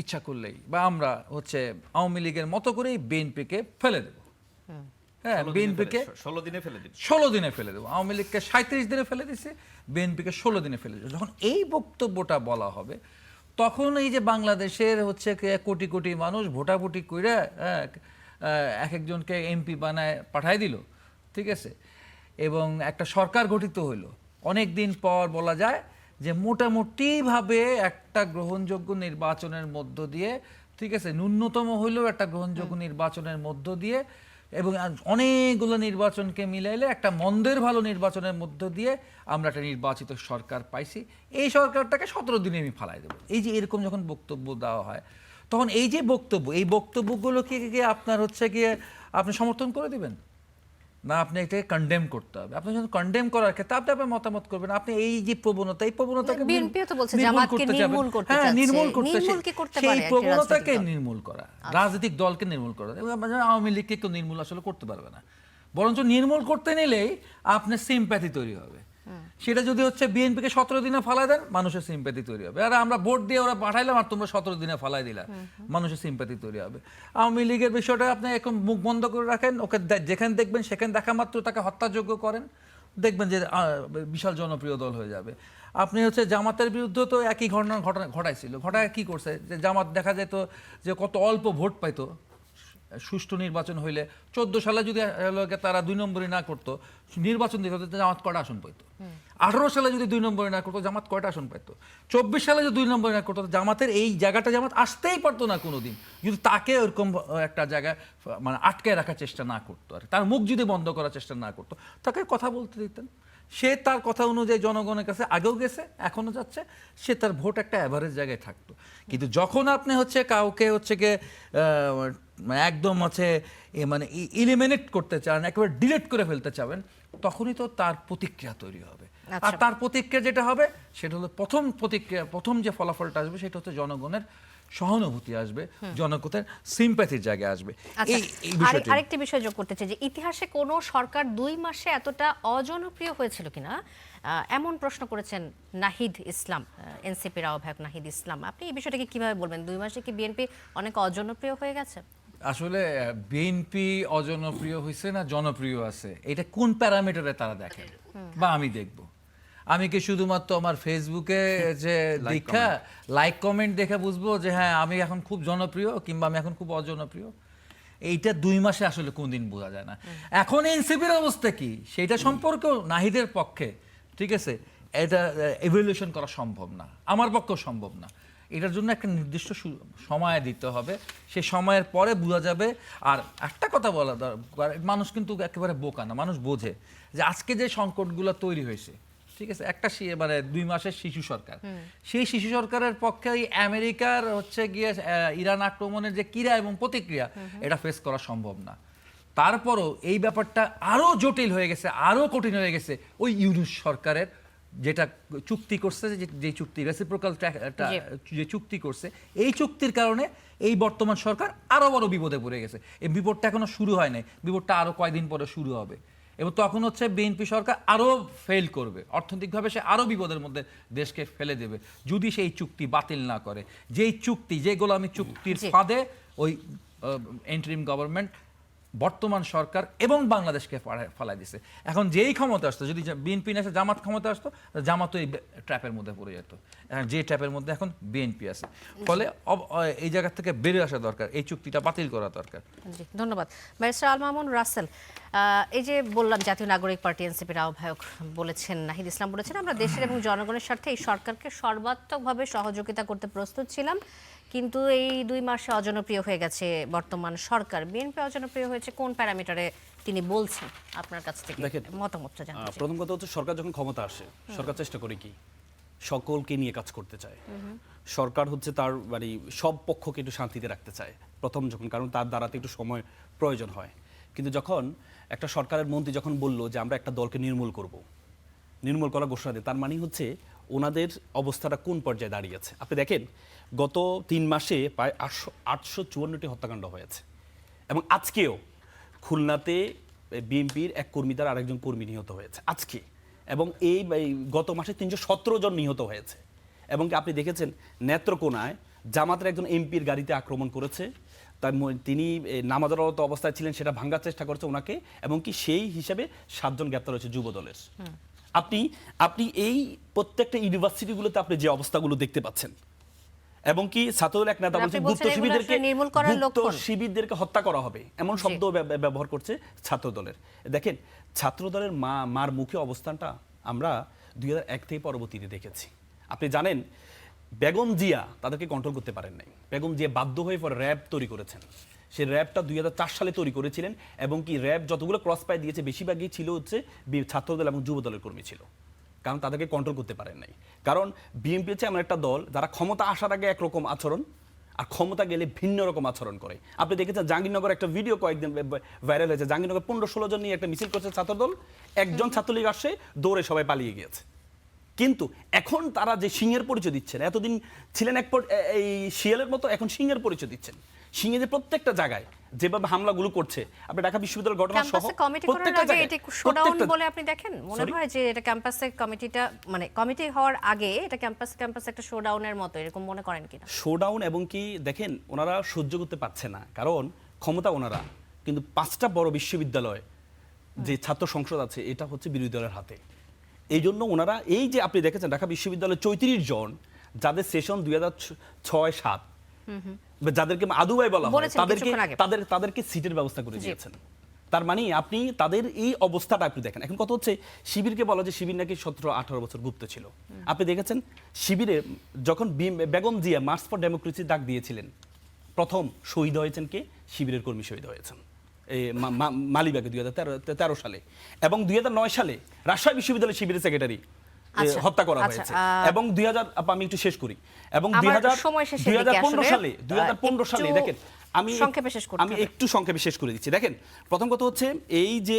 H: ইচ্ছা করলেই, বা আমরা হচ্ছে আওয়ামী লীগের মতো করেই বিএনপিকে ফেলে দেবো, হ্যাঁ, বিএনপিকে
E: 16 দিনে ফেলে দিন,
H: 16 দিনে ফেলে দেবো, আওয়ামী লীগকে 37 দিনে ফেলে দিছে, বিএনপিকে 16 দিনে ফেলে দিচ্ছে। যখন এই বক্তব্যটা বলা হবে, তখন এই যে বাংলাদেশের হচ্ছে কোটি কোটি মানুষ ভোটাভুটি করে এক একজনকে এমপি বানায় পাঠায় দিল, ঠিক আছে, এবং একটা সরকার গঠিত হইলো, অনেক দিন পর বলা যায় যে মোটামুটিভাবে একটা গ্রহণযোগ্য নির্বাচনের মধ্য দিয়ে, ঠিক আছে, ন্যূনতম হইলেও একটা গ্রহণযোগ্য নির্বাচনের মধ্য দিয়ে, এবং অনেকগুলো নির্বাচনকে মিলাইলে একটা মন্দের ভালো নির্বাচনের মধ্য দিয়ে আমরা একটা নির্বাচিত সরকার পাইছি। এই সরকারটাকে 17 দিনে আমি ফালাই দেবো। এই যে এরকম যখন বক্তব্য দেওয়া হয়, তখন এই যে বক্তব্য, এই বক্তব্যগুলোকে গিয়ে আপনার হচ্ছে গিয়ে আপনি সমর্থন করে দিবেন না, আপনি এটাকে কন্ডেম করতে হবে। আপনি যখন কন্ডেম করার ক্ষেত্রে আপনি আপনার মতামত করবেন, আপনি এই যে প্রবণতা, এই প্রবণতাকে
D: বিএনপিও তো বলছে
H: নির্মূল
D: জামাতকে
H: করতে যাবেন।
D: নির্মূল করতে
H: হ্যাঁ,
D: চাচ্ছে।
H: নির্মূল করতে,
D: নির্মূল কি করতে
H: সেই
D: পারে একটি
H: প্রবণতাকে
D: রাজনৈতিক দল?
H: নির্মূল করা, রাজনৈতিক দলকে নির্মূল করা। এবং আওয়ামী লীগকে কেউ নির্মূল আসলে করতে পারবে না, বরঞ্চ নির্মূল করতে নিলেই আপনার সিম্প্যাথি তৈরি হবে। সেটা যদি হচ্ছে বিএনপিকে 17 দিনে ফালাই দেন, মানুষের সিম্প্যাথি তৈরি হবে। আর আমরা ভোট দিয়ে ওরা পাঠাইলাম আর তোমরা 17 দিনে ফালাই দিলা, মানুষের সিম্প্যাথি তৈরি হবে। আওয়ামী লীগের বিষয়টা আপনি এখন মুখ বন্ধ করে রাখেন, ওকে যেখানে দেখবেন সেখানে দেখা মাত্র তাকে হত্যাযোগ্য করেন, দেখবেন যে বিশাল জনপ্রিয় দল হয়ে যাবে। আপনি হচ্ছে জামাতের বিরুদ্ধে তো একই ঘটনা ঘটাইছিল। ঘটায় কি করছে, যে জামাত দেখা যেত যে কত অল্প ভোট পাইতো সুষ্ঠু নির্বাচন হইলে। 14 সালে যদি তারা 2 নম্বরই না করতো, নির্বাচন দিতে হতো, জামাত কয়টা আসন পাইতো? 18 সালে যদি 2 নম্বরই না করতো, জামাত কয়টা আসন পাইতো? 24 সালে যদি 2 নম্বরই না করতো, জামাতের এই জায়গাটা জামাত আসতেই পারতো না কোনোদিন, যদি তাকে ওরকম একটা জায়গায় মানে আটকে রাখার চেষ্টা না করতো, আর তার মুখ যদি বন্ধ করার চেষ্টা না করতো, তাকে কথা বলতে দিতেন। সে তার কথা অনুযায়ী জনগণের কাছে আগেও গেছে, এখনো যাচ্ছে, সে তার ভোট একটা অ্যাভারেজ জায়গায় থাকতো। কিন্তু যখন আপনি হচ্ছে কাউকে হচ্ছে গিয়ে একদম হচ্ছে মানে ইলিমিনেট করতে চান, একেবারে ডিলিট করে ফেলতে চাবেন, তখনই তো তার প্রতিক্রিয়া তৈরি হবে। আর তার প্রতিক্রিয়া যেটা হবে সেটা হলো প্রথম যে ফলাফলটা আসবে সেটা হচ্ছে জনগণের সহানুভূতি আসবে, জনগণের সিম্প্যাথির জায়গায় আসবে।
D: আচ্ছা,
H: এই বিষয়টি
D: আরেকটি বিষয় যোগ করতে চাই যে ইতিহাসে কোনো সরকার 2 মাসে এতটা অজনপ্রিয় হয়েছিল কিনা এমন প্রশ্ন করেছেন নাহিদ ইসলাম, এনসিপির আহ্বায়ক নাহিদ ইসলাম। আপনি এই বিষয়টাকে কিভাবে বলবেন? 2 মাসে কি বিএনপি অনেক অজনপ্রিয় হয়ে গেছে?
H: আসলে বিএনপি অজনপ্রিয় হয়েছে না জনপ্রিয় আছে, এটা কোন প্যারামিটারে তারা দেখে বা আমি দেখব? আমি কি শুধুমাত্র আমার ফেসবুকে যে দেখা লাইক কমেন্ট দেখে বুঝবো যে হ্যাঁ আমি এখন খুব জনপ্রিয় কিংবা আমি এখন খুব অজনপ্রিয়? এইটা 2 মাসে আসলে কোনদিন বোঝা যায় না। এখন এনসিপির অবস্থা কি সেটা সম্পর্কেও নাহিদের পক্ষে, ঠিক আছে, এটা ইভ্যালুয়েশন করা সম্ভব না, আমার পক্ষেও সম্ভব না। এটার জন্য একটা নির্দিষ্ট সময় দিতে হবে, সেই সময়ের পরে বোঝা যাবে। আর একটা কথা বলা দরকার, মানুষ কিন্তু একেবারে বোকা না, মানুষ বোঝে যে আজকে যে সংকটগুলো তৈরি হয়েছে, ঠিক আছে, একটা মানে 2 মাসের শিশু সরকার, সেই শিশু সরকারের পক্ষে ওই আমেরিকার হচ্ছে গিয়ে ইরান আক্রমণের যে ক্রীড়া এবং প্রতিক্রিয়া, এটা ফেস করা সম্ভব না। তারপরও এই ব্যাপারটা আরো জটিল হয়ে গেছে, আরো কঠিন হয়ে গেছে ওই ইউনূস সরকারের যেটা চুক্তি করছে, যে চুক্তি রেসিপ্রোকাল যে চুক্তি করছে, এই চুক্তির কারণে এই বর্তমান সরকার আরো বড় বিপদে পড়ে গেছে। এই বিপদটা এখনো শুরু হয় নাই, বিপদটা আরো কয়েকদিন পরে শুরু হবে, এবং তখন হচ্ছে বিএনপি সরকার আরো ফেল করবে, অর্থনৈতিকভাবে সে আরো বিপদের মধ্যে দেশকে ফেলে দেবে যদি সেই চুক্তি বাতিল না করে। যেই চুক্তি, যে গোলামি চুক্তির ফাঁদে ওই ইন্টারিম গভর্নমেন্ট, বর্তমান সরকার এবং বাংলাদেশকে ফালাই দিছে। এখন যেই ক্ষমতা আসতো, যদি বিএনপি না জামাত ক্ষমতা আসতো, জামাত এই ট্র্যাপের মধ্যে পড়ে যেত। যে ট্র্যাপের মধ্যে এখন বিএনপি আছে, ফলে এই জায়গা থেকে বেরিয়ে আসা দরকার, এই চুক্তিটা বাতিল করা দরকার।
D: জি, ধন্যবাদ। ব্যারিস্টার আল মামুন রাসেল, এই যে বললাম জাতীয় নাগরিক পার্টি এনসিপির আহ্বায়ক বলেছেন, নাহিদ ইসলাম বলেছেন, আমরা দেশের এবং জনগণের স্বার্থে এই সরকারকে সর্বাত্মকভাবে সহযোগিতা করতে প্রস্তুত ছিলাম, কিন্তু এই 2 মাসে অজনপ্রিয় হয়ে গেছে বর্তমান সরকার। বিএনপি অজনপ্রিয় হয়েছে কোন প্যারামিটারে তিনি বলছেন? আপনার কাছ থেকে মতামতটা জানতে চাই।
F: প্রথম কথা হচ্ছে, সরকার যখন ক্ষমতা আসে, সরকার চেষ্টা করে কি সকলকে নিয়ে কাজ করতে চায়। সরকার হচ্ছে তার মানে সব পক্ষকে একটু শান্তিতে রাখতে চায় প্রথম যখন, কারণ তার দ্বারাতে একটু সময় প্রয়োজন হয়। কিন্তু যখন একটা সরকারের মন্ত্রী যখন বলল যে আমরা একটা দলকে নির্মূল করার ঘোষণা দেয়, তার মানে হচ্ছে ওনাদের অবস্থাটা কোন পর্যায়ে দাঁড়িয়েছে। আপনি দেখেন, গত 3 মাসে প্রায় 854টি হত্যাকাণ্ড হয়েছে, এবং আজকেও খুলনাতে বিএনপির এক কর্মী দ্বারা আরেকজন কর্মী নিহত হয়েছে আজকে, এবং এই গত মাসে 317 জন নিহত হয়েছে। এবং আপনি দেখেছেন নেত্রকোনায় জামাতের একজন এমপির গাড়িতে আক্রমণ করেছে, তাই তিনি নামাজরত অবস্থায় ছিলেন, সেটা ভাঙার চেষ্টা করেছে ওনাকে, এবং কি সেই হিসাবে 7 জন গ্রেপ্তার হয়েছে যুব দলের। আপনি এই প্রত্যেকটা ইউনিভার্সিটিগুলোতে আপনি যে অবস্থাগুলো দেখতে পাচ্ছেন,
A: এবং কি ছাত্রদল এক নেতা
D: আপনি
A: বলছেন
D: বলছেন
A: গুপ্ত
D: এগুলো
A: শিবিরদেরকে
D: আসলে নির্মূল করার
A: গুপ্ত
D: লক্ষণ।
A: শিবিরদেরকে হত্যা করা হবে এমন শব্দ ব্যবহার করছে ছাত্রদলের। দেখেন ছাত্রদলের মার মুখে অবস্থানটা আমরা 2001 থেকে পরবর্তীতে দেখেছি। আপনি জানেন বেগম জিয়া তাদেরকে কন্ট্রোল করতে পারেন নাই। বেগম জিয়া বাধ্য হয়ে পরে র্যাব তৈরি করেছেন। সেই র্যাবটা 2004 সালে তৈরি করেছিলেন এবং কি র্যাব যতগুলো ক্রস পাই দিয়েছে বেশিরভাগই ছিল হচ্ছে ছাত্রদল এবং যুব দলের কর্মী ছিল, কারণ তাদেরকে কন্ট্রোল করতে পারেন নাই। কারণ বিএনপি হচ্ছে এমন একটা দল যারা ক্ষমতা আসার আগে একরকম আচরণ আর ক্ষমতা গেলে ভিন্ন রকম আচরণ করে। আপনি দেখেছেন জাহাঙ্গীরনগর একটা ভিডিও কয়েকদিন ভাইরাল হয়েছে, জাহাঙ্গীরনগর 15-16 জন নিয়ে একটা মিছিল করছে ছাত্রদল, একজন ছাত্রলীগ আসছে দৌড়ে সবাই পালিয়ে গিয়েছে। কিন্তু এখন তারা যে সিংহের পরিচয় দিচ্ছেন, এতদিন ছিলেন এই শিয়ালের মতো, এখন সিংহের পরিচয় দিচ্ছেন। সিংহে যে প্রত্যেকটা জায়গায় যেভাবে হামলাগুলো করছে, আপনি ঢাকা বিশ্ববিদ্যালয়ের ঘটনা সহ
D: ক্যাম্পাসে কমিটি করার
A: প্রত্যেকটা
D: আগে
A: জায়গায়
D: এটা শোডাউন
A: প্রত্যেকটা-
D: বলে আপনি দেখেন? মনে
A: Sorry?
D: হয় যে এটা ক্যাম্পাসে কমিটিটা মানে কমিটি হওয়ার আগে এটা ক্যাম্পাস একটা শোডাউনের মতো এরকম মনে করেন কিনা?
A: শোডাউন এবং কি দেখেন ওনারা সহ্য করতে পারছে না, কারণ ক্ষমতা ওনারা, কিন্তু 5টা বড় বিশ্ববিদ্যালয় যে ছাত্র সংসদ আছে এটা হচ্ছে বিরোধী দলের হাতে। এই জন্য ওনারা এই যে আপনি দেখেছেন ঢাকা বিশ্ববিদ্যালয়ে 34 জন যাদের সেশন 2006-07 যাদেরকে আদুবাই বলা হয়
D: বলেছেন কিছুক্ষণ আগে।
A: তাদেরকে সিটের ব্যবস্থা করে দিয়েছেন। তার মানে আপনি তাদের এই অবস্থাটা আপনি দেখেন। এখন কথা হচ্ছে শিবিরকে বলা যে শিবির নাকি 17-18 বছর গুপ্ত ছিল। আপনি দেখেছেন শিবিরে যখন Begum Zia March for democracy ডাক দিয়েছিলেন, প্রথম শহীদ হয়েছেন কে? শিবিরের কর্মী শহীদ হয়েছেন এই মালিবাগে 2013 সালে, এবং 2009 সালে রাজশাহী বিশ্ববিদ্যালয়ের শিবিরের সেক্রেটারি
D: আচ্ছা,
A: হত্যা করা
D: আচ্ছা,
A: হয়েছে। এবং 2000 আমি একটু শেষ করি, এবং
D: আমার সময় শেষের দিকে
A: 2015
D: আসলে,
A: সালে 2015 সালে
D: একটু
A: দেখেন
D: সংক্ষেপে শেষ করতে
A: আমি
D: হবে।
A: একটু সংক্ষেপে শেষ করে দিচ্ছি। দেখেন প্রথম কথা হচ্ছে এই যে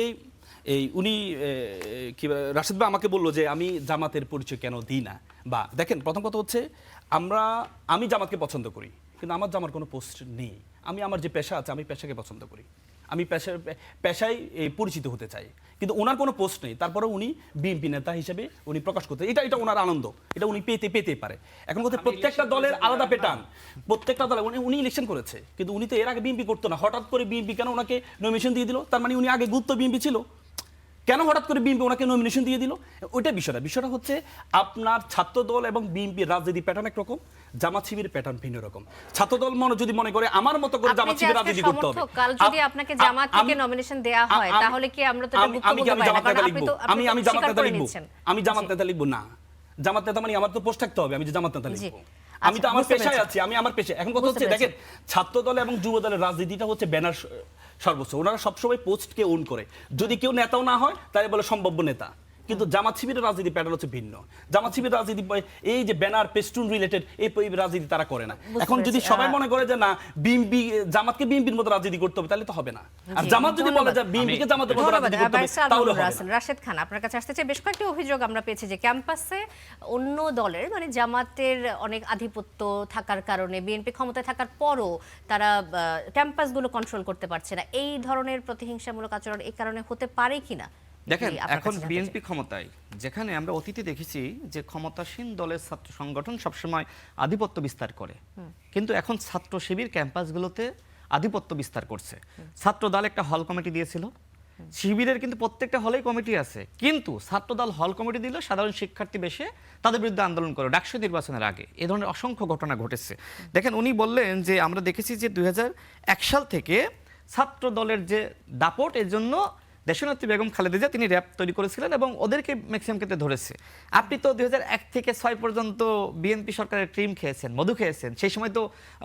A: উনি কি রাশেদ ভাই আমাকে বললো যে আমি জামাতের পরিচয় কেন দিই না, বা দেখেন প্রথম কথা হচ্ছে আমি জামাতকে পছন্দ করি, কিন্তু আমার জামার কোনো পোস্ট নেই। আমি আমার যে পেশা আছে আমি পেশাকে পছন্দ করি, আমি পেশায় পরিচিত হতে চাই, কিন্তু ওনার কোনো পোস্ট নেই। তারপরে উনি বিএনপি নেতা হিসেবে উনি প্রকাশ করতে, এটা ওনার আনন্দ, এটা উনি পেতে পারে। এখন কথা প্রত্যেকটা দলের আলাদা প্যাটার্ন, প্রত্যেকটা দলে উনি ইলেকশন করেছে, কিন্তু উনি তো এর আগে বিএনপি করতো না। হঠাৎ করে বিএনপি কেন ওনাকে নমিনেশন দিয়ে দিল? তার মানে উনি আগে গুপ্ত বিএনপি ছিল, কেন হঠাৎ করে বিএনপি ওনাকে নমিনেশন দিয়ে দিল? ওইটা বিষয়টা হচ্ছে আপনার ছাত্রদল এবং বিএনপির রাজনীতি প্যাটার্ন একরকম, জামাত শিবিরের প্যাটার্ন ভিন্ন রকম। ছাত্রদল যদি মনে করে আমার মতো করে জামাত শিবির রাজনীতি করতে হবে,
D: কাল যদি আপনাকে জামাত থেকে নমিনেশন দেয়া হয় তাহলে কি আমরা তো এটা গুপ্ত
A: আমি
D: বলতে পারি না?
A: জামাত
D: কারণ
A: নেতা
D: আপনি
A: লিখবো,
D: তো
A: আমি জামাত
D: স্বীকার
A: নেতা
D: করে
A: লিখবো,
D: নিচ্ছেন।
A: আমি জামাত নেতা লিখবো না। জামাত নেতা মানে আমার তো পোস্ট থাকতে হবে, আমি যে জামাত নেতা
D: জি।
A: লিখবো।
D: আচ্ছা,
A: আমি তো আমার
D: বুঝতে
A: পেশায়
D: পেরেছি।
A: আছি, আমি আমার পেশায়। এখন কথা
D: বুঝতে
A: হচ্ছে দেখেন
D: পেরেছি।
A: ছাত্রদল এবং যুব দলের রাজনীতিটা হচ্ছে ব্যানার সর্বোচ্চ। ওনারা সবসময় পোস্টকে ওন করে, যদি কেউ নেতাও না হয় তাহলে বলে সম্ভাব্য নেতা। কিন্তু জামাত শিবিরের রাজনীতি প্যাটার্ন হচ্ছে ভিন্ন। জামাত শিবিরের রাজনীতি এই যে ব্যানার পেস্টুন রিলেটেড এই রাজনীতি তারা করে না। এখন যদি সবাই মনে করে যে না বিএনপি জামাতকে বিএনপির মতো রাজনীতি করতে হবে তাহলে তো হবে না। আর
D: জি,
A: জামাত যদি বলে যে
D: ধন্যবাদ।
A: বিএনপিকে জামাতের মতো
D: ধন্যবাদ।
A: রাজনীতি করতে হবে
D: ব্যারিস্টার
A: তাহলে
D: আনোয়ার
A: হবে
D: হাসান,
A: না।
D: রাশেদ খান আপনার কাছে আসতে চাই। বেশ কয়েকটি অভিযোগ আমরা পেয়েছি যে ক্যাম্পাসে অন্য দলের মানে জামাতের অনেক আধিপত্য থাকার কারণে বিএনপি ক্ষমতায় থাকার পরও তারা ক্যাম্পাসগুলো কন্ট্রোল করতে পারছে না। এই ধরনের প্রতিহিংসামূলক আচরণ এই কারণে হতে পারে কিনা?
E: দেখেন
D: জি, আপনার
E: এখন
D: কাছে জানতে
E: বিএনপি
D: চাই।
E: ক্ষমতায়, যেখানে আমরা অতীতে দেখেছি যে ক্ষমতাসীন দলের ছাত্র সংগঠন সবসময় আধিপত্য বিস্তার করে, কিন্তু এখন ছাত্র শিবির ক্যাম্পাসগুলোতে আধিপত্য বিস্তার করছে। ছাত্র দল একটা হল কমিটি দিয়েছিল, শিবিরের কিন্তু প্রত্যেকটা হলেই কমিটি আছে, কিন্তু ছাত্রদল হল কমিটি দিল, সাধারণ শিক্ষার্থী বেশে তাদের বিরুদ্ধে আন্দোলন করে ডাকসু নির্বাচনের আগে। এ ধরনের অসংখ্য ঘটনা ঘটেছে। দেখেন উনি বললেন যে আমরা দেখেছি যে 2001 সাল থেকে ছাত্র দলের যে দাপট, এর জন্য দেশনেত্রী বেগম খালেদা জিয়া তিনি র্যাব তৈরি করেছিলেন এবং ওদেরকে ম্যাক্সিমাম ক্ষেত্রে ধরেছে। আপনি তো 2001 থেকে 6 পর্যন্ত বিএনপি সরকারের ক্রিম খেয়েছেন, মধু খেয়েছেন, সেই সময় তো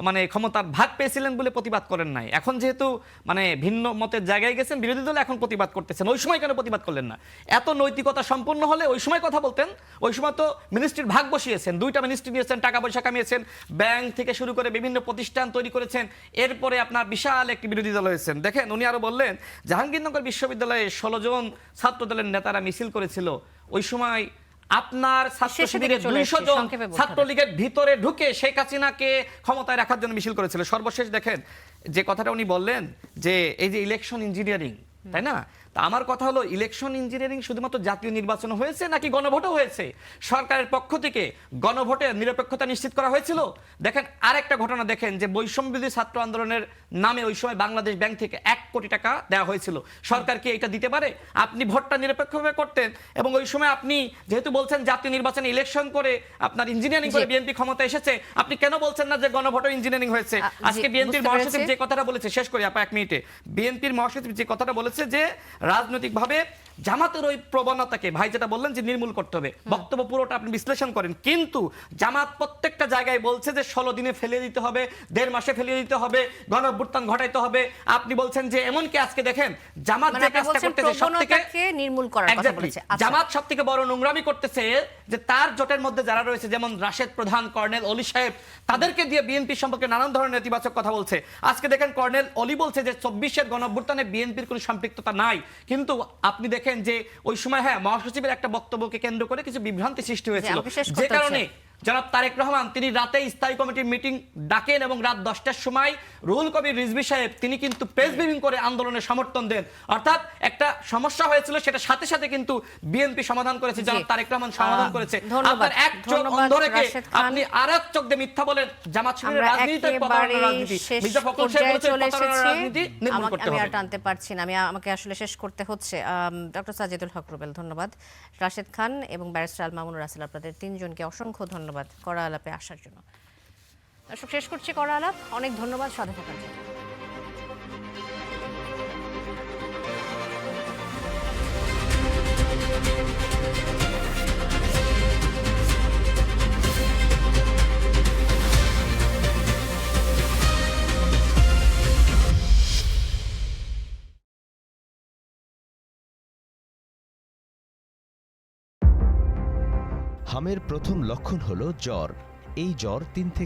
E: মানে ক্ষমতার ভাগ পেয়েছিলেন বলে প্রতিবাদ করেন নাই। এখন যেহেতু মানে ভিন্ন মতের জায়গায় গেছেন, বিরোধী দল এখন প্রতিবাদ করতেছেন, ওই সময় কেন প্রতিবাদ করলেন না? এত নৈতিকতা সম্পন্ন হলে ওই সময় কথা বলতেন। ওই সময় তো মিনিস্ট্রির ভাগ বসিয়েছেন, 2টা মিনিস্ট্রি নিয়েছেন, টাকা পয়সা কামিয়েছেন, ব্যাংক থেকে শুরু করে বিভিন্ন প্রতিষ্ঠান তৈরি করেছেন, এরপরে আপনার বিশাল একটি বিরোধী দল হয়েছেন। দেখেন উনি আরো বললেন জাহাঙ্গীরনগর বিশ্ববিদ্যালয়ে 16 জন ছাত্র দলের নেতারা মিছিল করেছিল, ওই সময় আপনার ছাত্র
D: শেষের
E: শিবিরের
D: দিকে চলে
E: 200
D: এসেছি,
E: জন
D: সংক্ষেপে বলতে
E: ছাত্রলীগের ভিতরে ঢুকে শেখ হাসিনাকে ক্ষমতায় রাখার জন্য মিছিল করেছিল। সর্বশেষ দেখেন যে কথাটা উনি বললেন যে এই যে ইলেকশন ইঞ্জিনিয়ারিং, তাই না,
C: তা আমার কথা হলো ইলেকশন ইঞ্জিনিয়ারিং শুধুমাত্র জাতীয় নির্বাচন হয়েছে নাকি গণভোটও হয়েছে? সরকারের পক্ষ থেকে গণভোটের নিরপেক্ষতা নিশ্চিত করা হয়েছিল? দেখেন আরেকটা ঘটনা দেখেন যে বৈষম্য বিরোধী ছাত্র আন্দোলনের নামে ওই সময় বাংলাদেশ ব্যাংক থেকে 1 কোটি টাকা দেওয়া হয়েছিল। সরকার কি এটা দিতে পারে? আপনি ভোটটা নিরপেক্ষভাবে করতেন এবং ওই সময় আপনি যেহেতু বলছেন জাতীয় নির্বাচনে ইলেকশন করে আপনার ইঞ্জিনিয়ারিং করে বিএনপি ক্ষমতা এসেছে, আপনি কেন বলছেন না যে গণভোটও ইঞ্জিনিয়ারিং হয়েছে? আজকে বিএনপির
D: বুঝতে
C: মহাসচিব
D: পেরেছি।
C: যে কথাটা বলেছে, শেষ করি আপা 1 মিনিটে, বিএনপির মহাসচিব যে কথাটা বলেছে যে রাজনৈতিকভাবে জামাতের ওই প্রবণতাকে ভাই যেটা বললেন যে নির্মূল করতে হবে, বক্তব্য পুরোটা আপনি বিশ্লেষণ করেন, কিন্তু জামাত প্রত্যেকটা জায়গায় বলছে যে 16 দিনে ফেলিয়ে দিতে হবে, 1.5 মাসে ফেলিয়ে দিতে হবে, গণঅভ্যুত্থান ঘটাইতে হবে। আপনি বলছেন যে এমনকি আজকে দেখেন জামাত
D: মানে
C: যে
D: আপনি
C: কাজটা
D: বলছেন
C: করতেছে সবথেকে
D: প্রবণতাকে নির্মূল করার কথা
C: Exactly,
D: বলেছে। আচ্ছা।
C: জামাত সবথেকে বড় নোংরামি করতেছে যে তার জোটের মধ্যে যারা রয়েছে যেমন রাশেদ প্রধান, কর্নেল অলি সাহেব, তাদেরকে দিয়ে বিএনপি সম্পর্কে নানান ধরনের নেতিবাচক কথা বলছে। আজকে দেখেন কর্নেল অলি বলছে যে 24-এর গণঅভ্যুত্থানে বিএনপির কোনো সম্পৃক্ততা নাই, কিন্তু আপনি দেখেন যে ওই সময় হ্যাঁ মহাসচিবের একটা বক্তব্যকে কেন্দ্র করে কিছু বিভ্রান্তি সৃষ্টি হয়েছিল,
D: আমাকে শেষ
C: যে
D: করতে
C: কারণে
D: হচ্ছে।
C: জনাব তারেক রহমান তিনি রাতে স্থায়ী কমিটির মিটিং ডাকেন এবং রাত 10টার সময় রুহুল কবির রিজভী সাহেব তিনি কিন্তু প্রেস ব্রিফিং করে আন্দোলনের সমর্থন দেন। অর্থাৎ একটা সমস্যা হয়েছিল সেটা সাথে সাথে কিন্তু বিএনপি সমাধান করেছে, জনাব তারেক রহমান সমাধান করেছে।
D: ধন্যবাদ।
C: আপনার এক চোখ
D: ধন্যবাদ,
C: অন্ধ রেখে
D: রাশেদ খান।
C: আপনি আরেক চোখ দিয়ে মিথ্যা বলেন। জামাত শিবিরের
D: আমরা
C: রাজনীতি তো প্রতারণার
D: একেবারেই
C: রাজনীতি।
D: শেষ
C: মির্জা ফখরুল সাহেব
D: পর্যায়ে
C: বলেছেন
D: চলে
C: প্রতারণার
D: এসেছি।
C: রাজনীতি নির্মূল করতে
D: আমি আর
C: হবে।
D: টানতে পারছি না, আমাকে আসলে শেষ করতে হচ্ছে। ডক্টর সাজিদুল হক রুবেল ধন্যবাদ, রাশেদ খান এবং ব্যারিস্টার আল মামুনুর রাসেল, আপনাদের তিনজনকে অসংখ্য ধন্যবাদ কড়া আলাপে আসার জন্য। দর্শক, শেষ করছি কড়া আলাপ। অনেক ধন্যবাদ সাথে থাকার জন্য।
I: হামের প্রথম লক্ষণ হলো জ্বর। এই জ্বর 3 থেকে